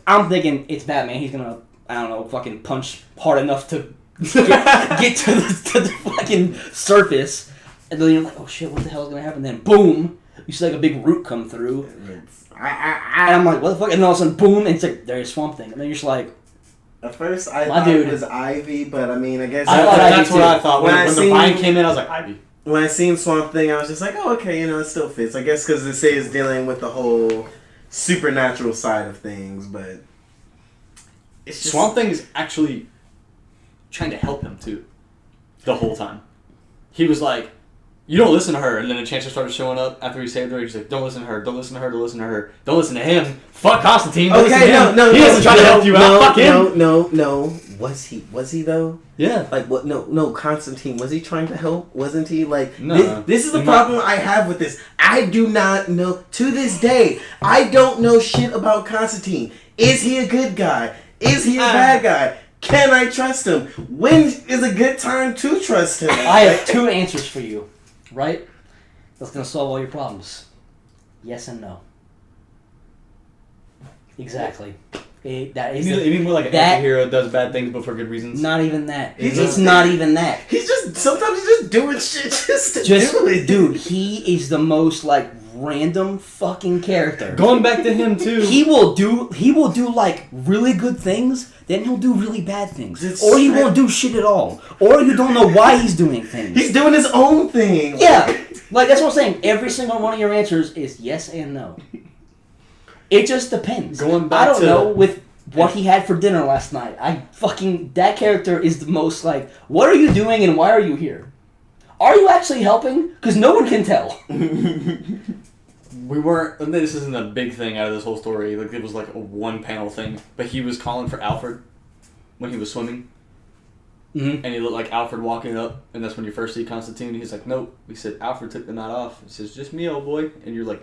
I'm thinking it's Batman. He's gonna, I don't know, fucking punch hard enough to get to the fucking surface, and then you're like, oh shit, what the hell is gonna happen? Then boom, you see like a big root come through, and I'm like, what the fuck? And then all of a sudden, boom, and it's like there's Swamp Thing, and then you're just like. At first, I thought it was Ivy, but I mean, I guess that's what I thought. When the vine came in, I was like, Ivy. When I seen Swamp Thing, I was just like, oh, okay, it still fits. I guess because it is dealing with the whole supernatural side of things, but it's just... Swamp Thing is actually trying to help him, too, the whole time. He was like, you don't listen to her, and then Enchantress started showing up after he saved her. He's like, don't listen to her, don't listen to her, don't listen to her, don't listen to him. Fuck Constantine. Don't listen to him. No. He wasn't trying to help you out. Fuck him. No. Was he though? Yeah. Like what? No. Constantine, was he trying to help? Wasn't he like? No. This is the problem I have with this. I do not know to this day. I don't know shit about Constantine. Is he a good guy? Is he a bad guy? Can I trust him? When is a good time to trust him? I have 2 answers for you. Right? That's going to solve all your problems. Yes and no. Exactly. You mean more like an anti-hero does bad things but for good reasons? Not even that. It's not even that. Sometimes he's just doing shit just to do it. Dude, he is the most, like, random fucking character. Going back to him, too. He will do, like, really good things, then he'll do really bad things. Or he won't do shit at all. Or you don't know why he's doing things. He's doing his own thing. Yeah. Like, that's what I'm saying. Every single one of your answers is yes and no. It just depends. Going back I don't know with what he had for dinner last night. That character is the most, like, what are you doing and why are you here? Are you actually helping? Because no one can tell. We weren't, and this isn't a big thing out of this whole story, like it was like a 1-panel thing, but he was calling for Alfred when he was swimming, and he looked like Alfred walking up, and that's when you first see Constantine. He's like, nope. He said, Alfred took the night off. He says, just me, old boy. And you're like,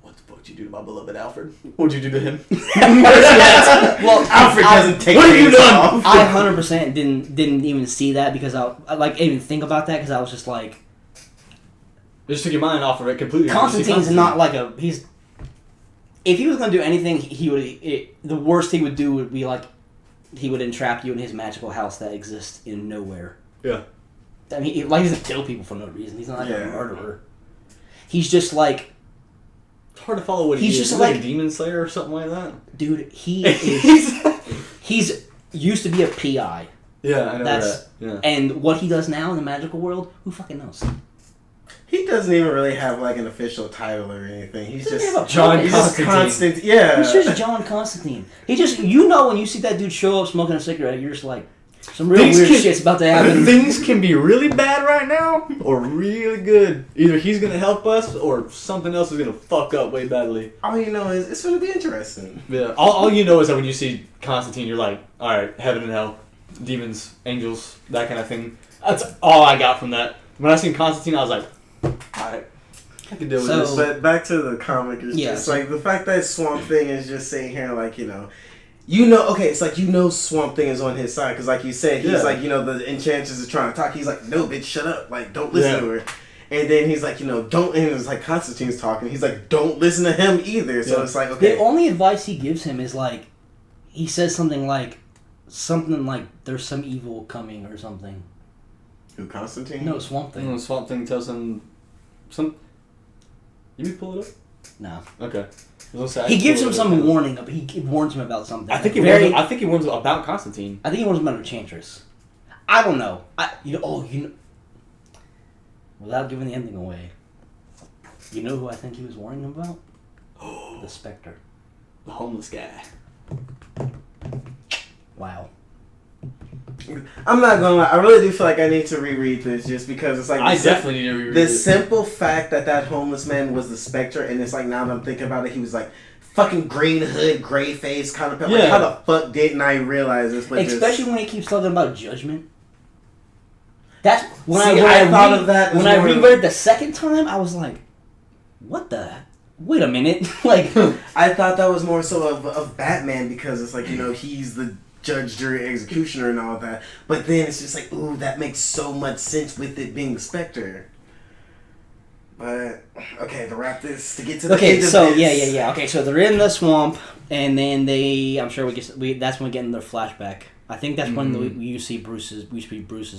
what the fuck did you do to my beloved Alfred? What'd you do to him? Well, Alfred doesn't take what have you done? off. I 100% didn't even see that because I even think about that because I was just like, just took your mind off of it completely. Constantine's not like he's. If he was going to do anything, the worst he would do would be like, he would entrap you in his magical house that exists in nowhere. Yeah. I mean, he doesn't kill people for no reason. He's not like a murderer. He's just like. It's hard to follow what he's just like a demon slayer or something like that. Dude, he is. He's used to be a PI. Yeah, I know that. Yeah. And what he does now in the magical world, who fucking knows? He doesn't even really have like an official title or anything. He's just John Constantine. Yeah. He's just John Constantine. He just, when you see that dude show up smoking a cigarette, you're just like, some real weird shit's about to happen. Things can be really bad right now, or really good. Either he's gonna help us, or something else is gonna fuck up way badly. All you know is it's gonna be interesting. Yeah. All you know is that when you see Constantine, you're like, all right, heaven and hell, demons, angels, that kind of thing. That's all I got from that. When I seen Constantine, I was like, alright, I can deal with this. But back to the comic, it's just like the fact that Swamp Thing is just sitting here like, okay, it's like, Swamp Thing is on his side, because like you said, he's like, the Enchantress is trying to talk, he's like, no, bitch, shut up, like, don't listen to her. And then he's like, don't, and it's like Constantine's talking, he's like, don't listen to him either, so it's like, okay. The only advice he gives him is like, he says something like, there's some evil coming or something. Who, Constantine? No, Swamp Thing. No, Swamp Thing tells him some. You need to pull it up? No. Okay. He gives him some warning. He warns him about something. I think he warns him about Constantine. I think he warns him about Enchantress. I don't know. Without giving the ending away, you know who I think he was warning him about? The Spectre. The homeless guy. Wow. I'm not gonna lie, I really do feel like I need to reread this just because it's like I definitely need to reread the simple fact that homeless man was the Spectre, and it's like now that I'm thinking about it, he was like fucking green hood, gray face kind of like how the fuck didn't I realize this? But especially when he keeps talking about judgment. That's when I thought of that when I reread it the second time. I was like, what the? Wait a minute, like I thought that was more so of Batman because it's like he's the judge, jury, executioner, and all that. But then it's just like, ooh, that makes so much sense with it being the Spectre. But okay, to wrap this, to get to the Okay, end of so this. yeah. Okay, so they're in the swamp, and then I'm sure that's when we get in their flashback. I think that's when we see Bruce's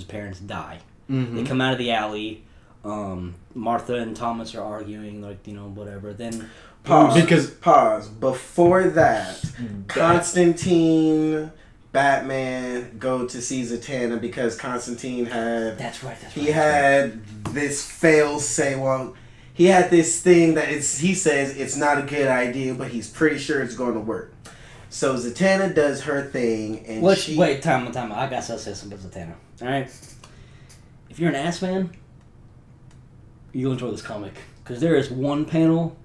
parents die. Mm-hmm. They come out of the alley. Martha and Thomas are arguing, like, whatever. Then Pause. Before that, Constantine, Batman go to see Zatanna because Constantine had. That's right. He had this he had this thing that he says it's not a good idea, but he's pretty sure it's going to work. So Zatanna does her thing, and wait, time. I got to say something about Zatanna. All right, if you're an ass fan, you'll enjoy this comic because there is one panel.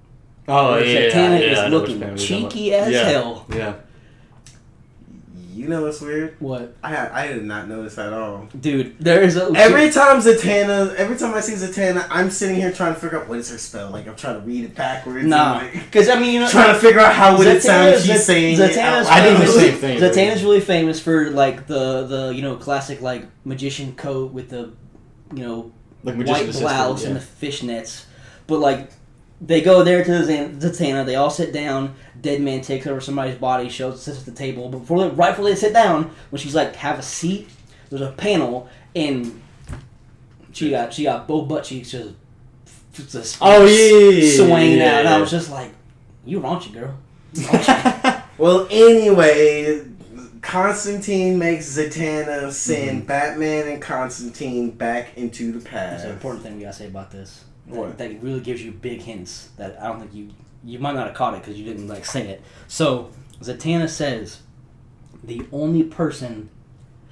Oh yeah, Zatanna is looking cheeky as hell. Yeah. You know what's weird? What? I did not notice at all. Dude, there's every time I see Zatanna, I'm sitting here trying to figure out what is her spell. Like, I'm trying to read it backwards. Nah, because trying to figure out how would it sound if she's saying Zatanna's I do the same thing. Zatanna's really famous for like the classic like magician coat with the like white blouse and the fishnets, but like. They go there to Zatanna. They all sit down. Dead man takes over somebody's body, sits at the table. But right before they sit down, when she's like, "Have a seat," there's a panel, and she got both butt cheeks just swaying out. And I was just like, "You raunchy girl." Well, anyway, Constantine makes Zatanna send Batman and Constantine back into the past. There's an important thing we gotta say about this. What? That really gives you big hints that I don't think you might not have caught it because you didn't like say it. So Zatanna says the only person.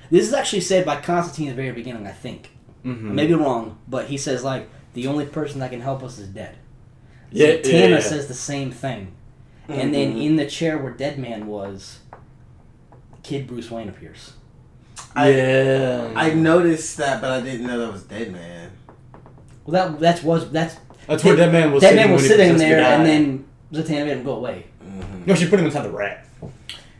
This is actually said by Constantine at the very beginning, I think. Mm-hmm. I may be wrong, but he says like the only person that can help us is dead. Yeah, Zatanna says the same thing, and then in the chair where Deadman was, Kid Bruce Wayne appears. I noticed that, but I didn't know that was Deadman. Well, that's where Deadman was sitting there, and then Zatanna made him go away. Mm-hmm. No, she put him inside the rat.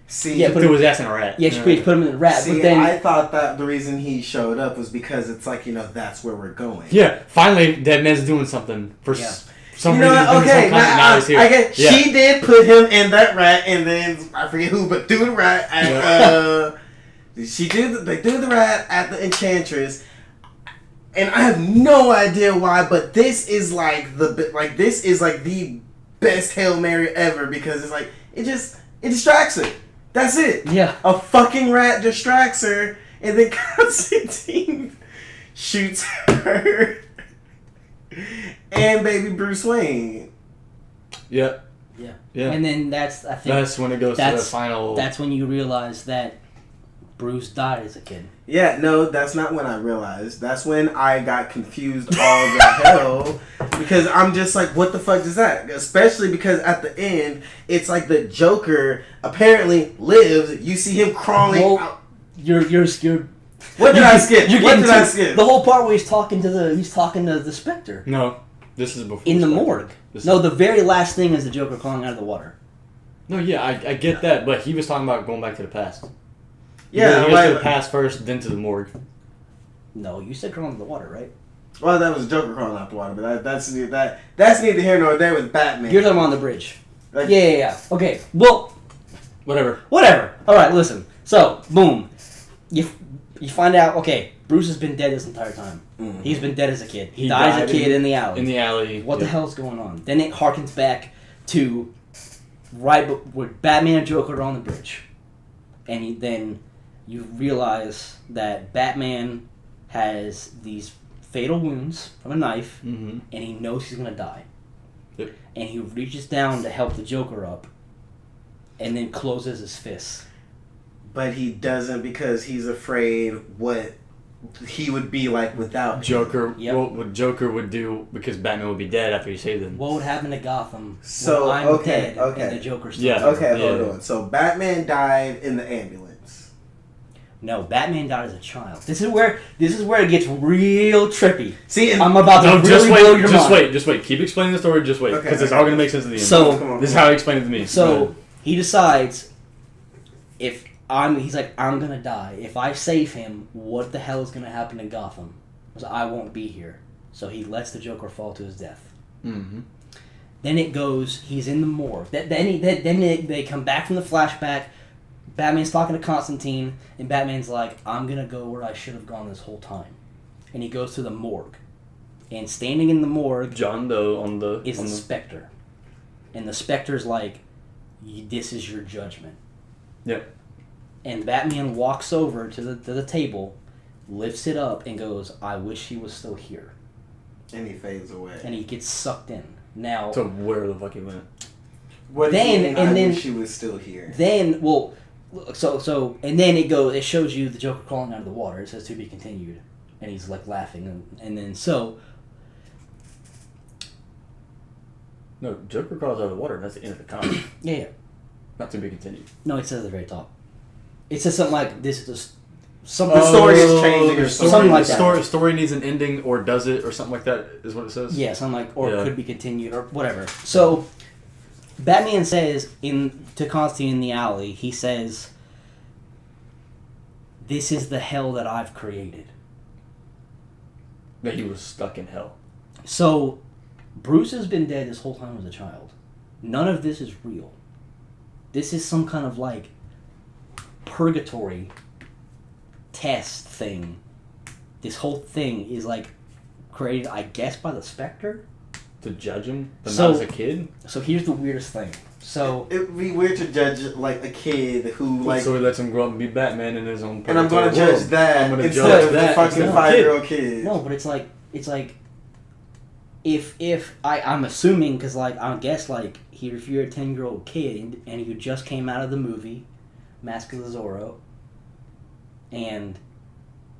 See, put his ass in a rat. Yeah, she put him in the rat. See, but then I thought that the reason he showed up was because it's like that's where we're going. Yeah, finally, Deadman's doing something for some reason. Okay, now he's here. I get. Yeah. She did put him in that rat, and then I forget who, but threw the rat. They threw the rat at the Enchantress. And I have no idea why, but this is like the best Hail Mary ever because it's like it distracts her. That's it. Yeah. A fucking rat distracts her, and then Constantine shoots her and baby Bruce Wayne. Yeah. And then that's when it goes to the final. That's when you realize that Bruce died as a kid. Yeah, no, that's not when I realized. That's when I got confused all the hell. Because I'm just like, what the fuck is that? Especially because at the end, it's like the Joker apparently lives. You see him crawling out. You're What did I skip? I skip? The whole part where he's talking to the Spectre. No, this is before. In the morgue. No, the very last thing is the Joker crawling out of the water. No, yeah, I get that, but he was talking about going back to the past. Yeah, he goes to the past first, then to the morgue. No, you said crawling out of the water, right? Well, that was Joker crawling out the water, but that's neither here nor there with Batman. You're talking about on the bridge. Yeah. Okay, well, whatever. All right, listen. So, boom, you find out. Okay, Bruce has been dead this entire time. Mm-hmm. He's been dead as a kid. He died as a kid in the alley. What the hell's going on? Then it harkens back to right where Batman and Joker are on the bridge, and then you realize that Batman has these fatal wounds from a knife, and he knows he's gonna die. Yep. And he reaches down to help the Joker up, and then closes his fists. But he doesn't because he's afraid what he would be like without Joker. Yep. What Joker would do because Batman would be dead after he saved him. What would happen to Gotham? So I'm dead and the Joker's still dead. Okay, hold on. So Batman died in the ambulance. No, Batman died as a child. This is where it gets real trippy. See, I'm about to really blow your mind. Just wait. Keep explaining the story. Just wait, because it's all going to make sense at the end. So this is how he explained it to me. So he decides he's like, I'm gonna die. If I save him, what the hell is gonna happen to Gotham? Because I won't be here. So he lets the Joker fall to his death. Mm-hmm. Then it goes, he's in the morgue. Then they come back from the flashback. Batman's talking to Constantine, and Batman's like, I'm going to go where I should have gone this whole time. And he goes to the morgue. And standing in the morgue John Doe is the Spectre. And the Spectre's like, this is your judgment. Yep. And Batman walks over to the table, lifts it up, and goes, I wish he was still here. And he fades away. And he gets sucked in. Now, to where the fuck he went. What then, I then wish he was still here. Then, well, so and then it shows you the Joker crawling out of the water. It says to be continued. And he's like laughing. And then so... No, Joker crawls out of the water, and that's the end of the comic. Yeah. Not to be continued. No, it says at the very top. It says something like, this is something. The story is changing or something like that. Story needs an ending, or does it, or something like that, is what it says? Yeah, something like, or could be continued, or whatever. So, Batman says to Constantine in the alley, he says, this is the hell that I've created. That he was stuck in hell. So, Bruce has been dead this whole time as a child. None of this is real. This is some kind of, like, purgatory test thing. This whole thing is, like, created, I guess, by the Spectre? To judge him? But not as a kid? So here's the weirdest thing. So it would be weird to judge, like, a kid who, like... So he lets him grow up and be Batman in his own... And I'm going to judge that instead of the fucking 5-year-old kid. No, but it's like... If I'm assuming, because, like, I guess, like, if you're a 10-year-old kid and you just came out of the movie, Mask of the Zorro, and,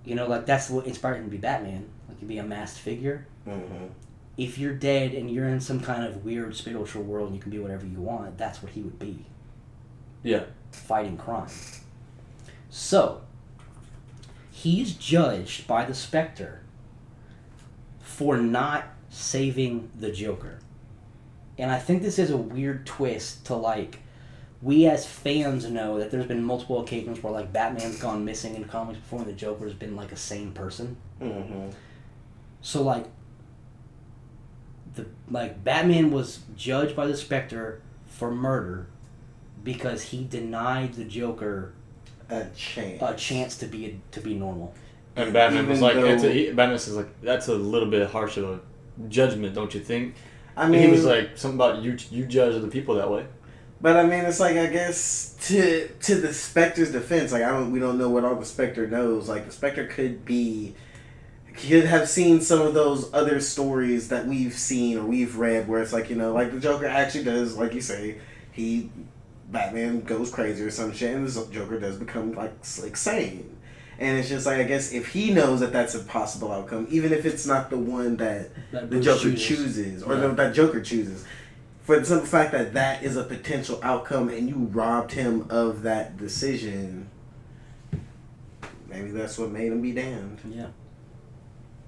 you know, like, that's what inspired him to be Batman. Like, to be a masked figure. Mm-hmm. If you're dead and you're in some kind of weird spiritual world and you can be whatever you want, that's what he would be. Yeah. Fighting crime. So, he's judged by the Spectre for not saving the Joker. And I think this is a weird twist to, like, we as fans know that there's been multiple occasions where, like, Batman's gone missing in comics before and the Joker's been, like, a sane person. Mm-hmm. So, like, Batman was judged by the Spectre for murder because he denied the Joker a chance to be normal. And Batman was like, Batman says, like, that's a little bit harsh of a judgment, don't you think? I mean, he was like, something about you judge other people that way. But I mean, it's like, I guess to the Spectre's defense, like, we don't know what all the Spectre knows. Like, the Spectre could have seen some of those other stories that we've seen or we've read where it's like, you know, like the Joker actually does, like you say, Batman goes crazy or some shit and the Joker does become like sane. And it's just like, I guess if he knows that that's a possible outcome, even if it's not the one that the Joker chooses or that Joker chooses, for the simple fact that that is a potential outcome and you robbed him of that decision, maybe that's what made him be damned. Yeah.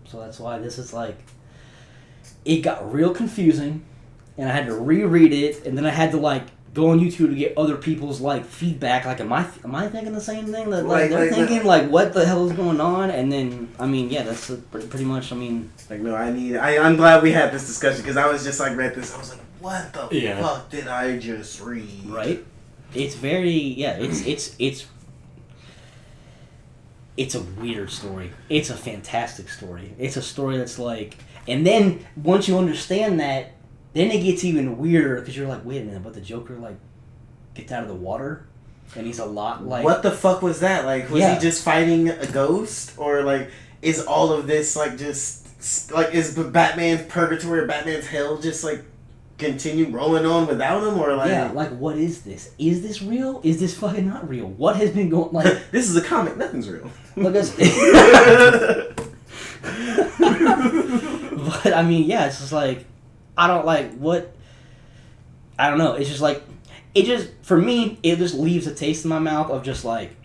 So that's why this is like, it got real confusing, and I had to reread it, and then I had to like go on YouTube to get other people's like feedback. Like, am I thinking the same thing? That like they're thinking like, what the hell is going on? And then I mean, yeah, that's pretty much. I mean, like, no, I'm glad we had this discussion because I was just like read this. I was like, what the fuck did I just read? Right. It's very It's a weird story. It's a fantastic story. It's a story that's like... And then, once you understand that, then it gets even weirder, because you're like, wait a minute, but the Joker, like, gets out of the water? And he's a lot like... What the fuck was that? Like, was he just fighting a ghost? Or, like, is all of this, like, just... Like, is Batman's purgatory or Batman's hell just, like, continue rolling on without him? Or, like... Yeah, like, what is this? Is this real? Is this fucking not real? What has been going... Like... This is a comic. Nothing's real. Look at... But, I mean, yeah, it's just like... I don't like what... I don't know. It's just like... It just... For me, it just leaves a taste in my mouth of just like...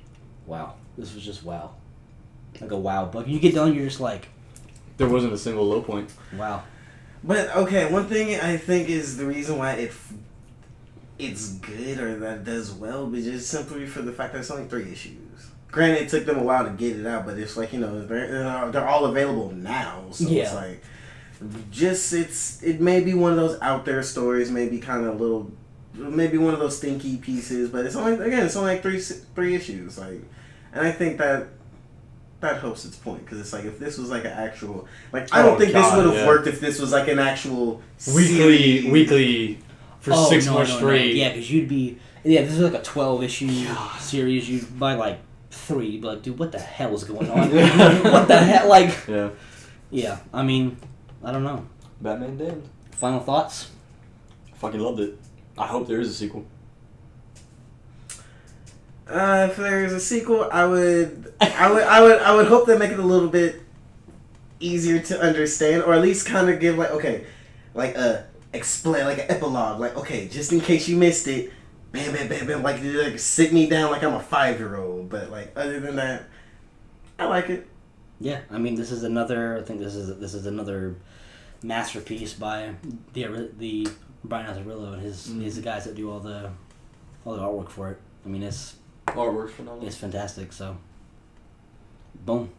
Wow. This was just wow. Like a wow book. You get done, you're just like... There wasn't a single low point. Wow. But, okay, one thing I think is the reason why it's good or that it does well, but just simply for the fact that it's only 3 issues. Granted, it took them a while to get it out, but it's like, you know, they're all available now, so it's like... it may be one of those out there stories, maybe kind of maybe one of those stinky pieces, but it's only like three issues, like, and I think that helps its point, because it's like if this was like an actual, like, I don't think this would have worked if this was like an actual weekly for 6 months straight. Yeah, because this is like a 12-issue series. You'd buy like 3, you'd be like, dude, what the hell is going on? What the hell, like? Yeah. I mean, I don't know. Batman Damned. Final thoughts? Fucking loved it. I hope there is a sequel. If there's a sequel, I would hope they make it a little bit easier to understand, or at least kind of give explain like an epilogue, like, okay, just in case you missed it, bam, bam, bam, bam, like sit me down like I'm a 5-year-old. But like other than that, I like it. Yeah, I mean, this is another masterpiece by the Brian Azzarello and his the guys that do all the artwork for it. I mean, it's artwork's phenomenal. It's fantastic. So, boom.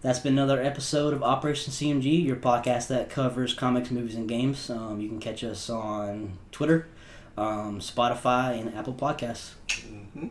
That's been another episode of Operation C.M.G, your podcast that covers comics, movies, and games. You can catch us on Twitter, Spotify, and Apple Podcasts. Mm-hmm.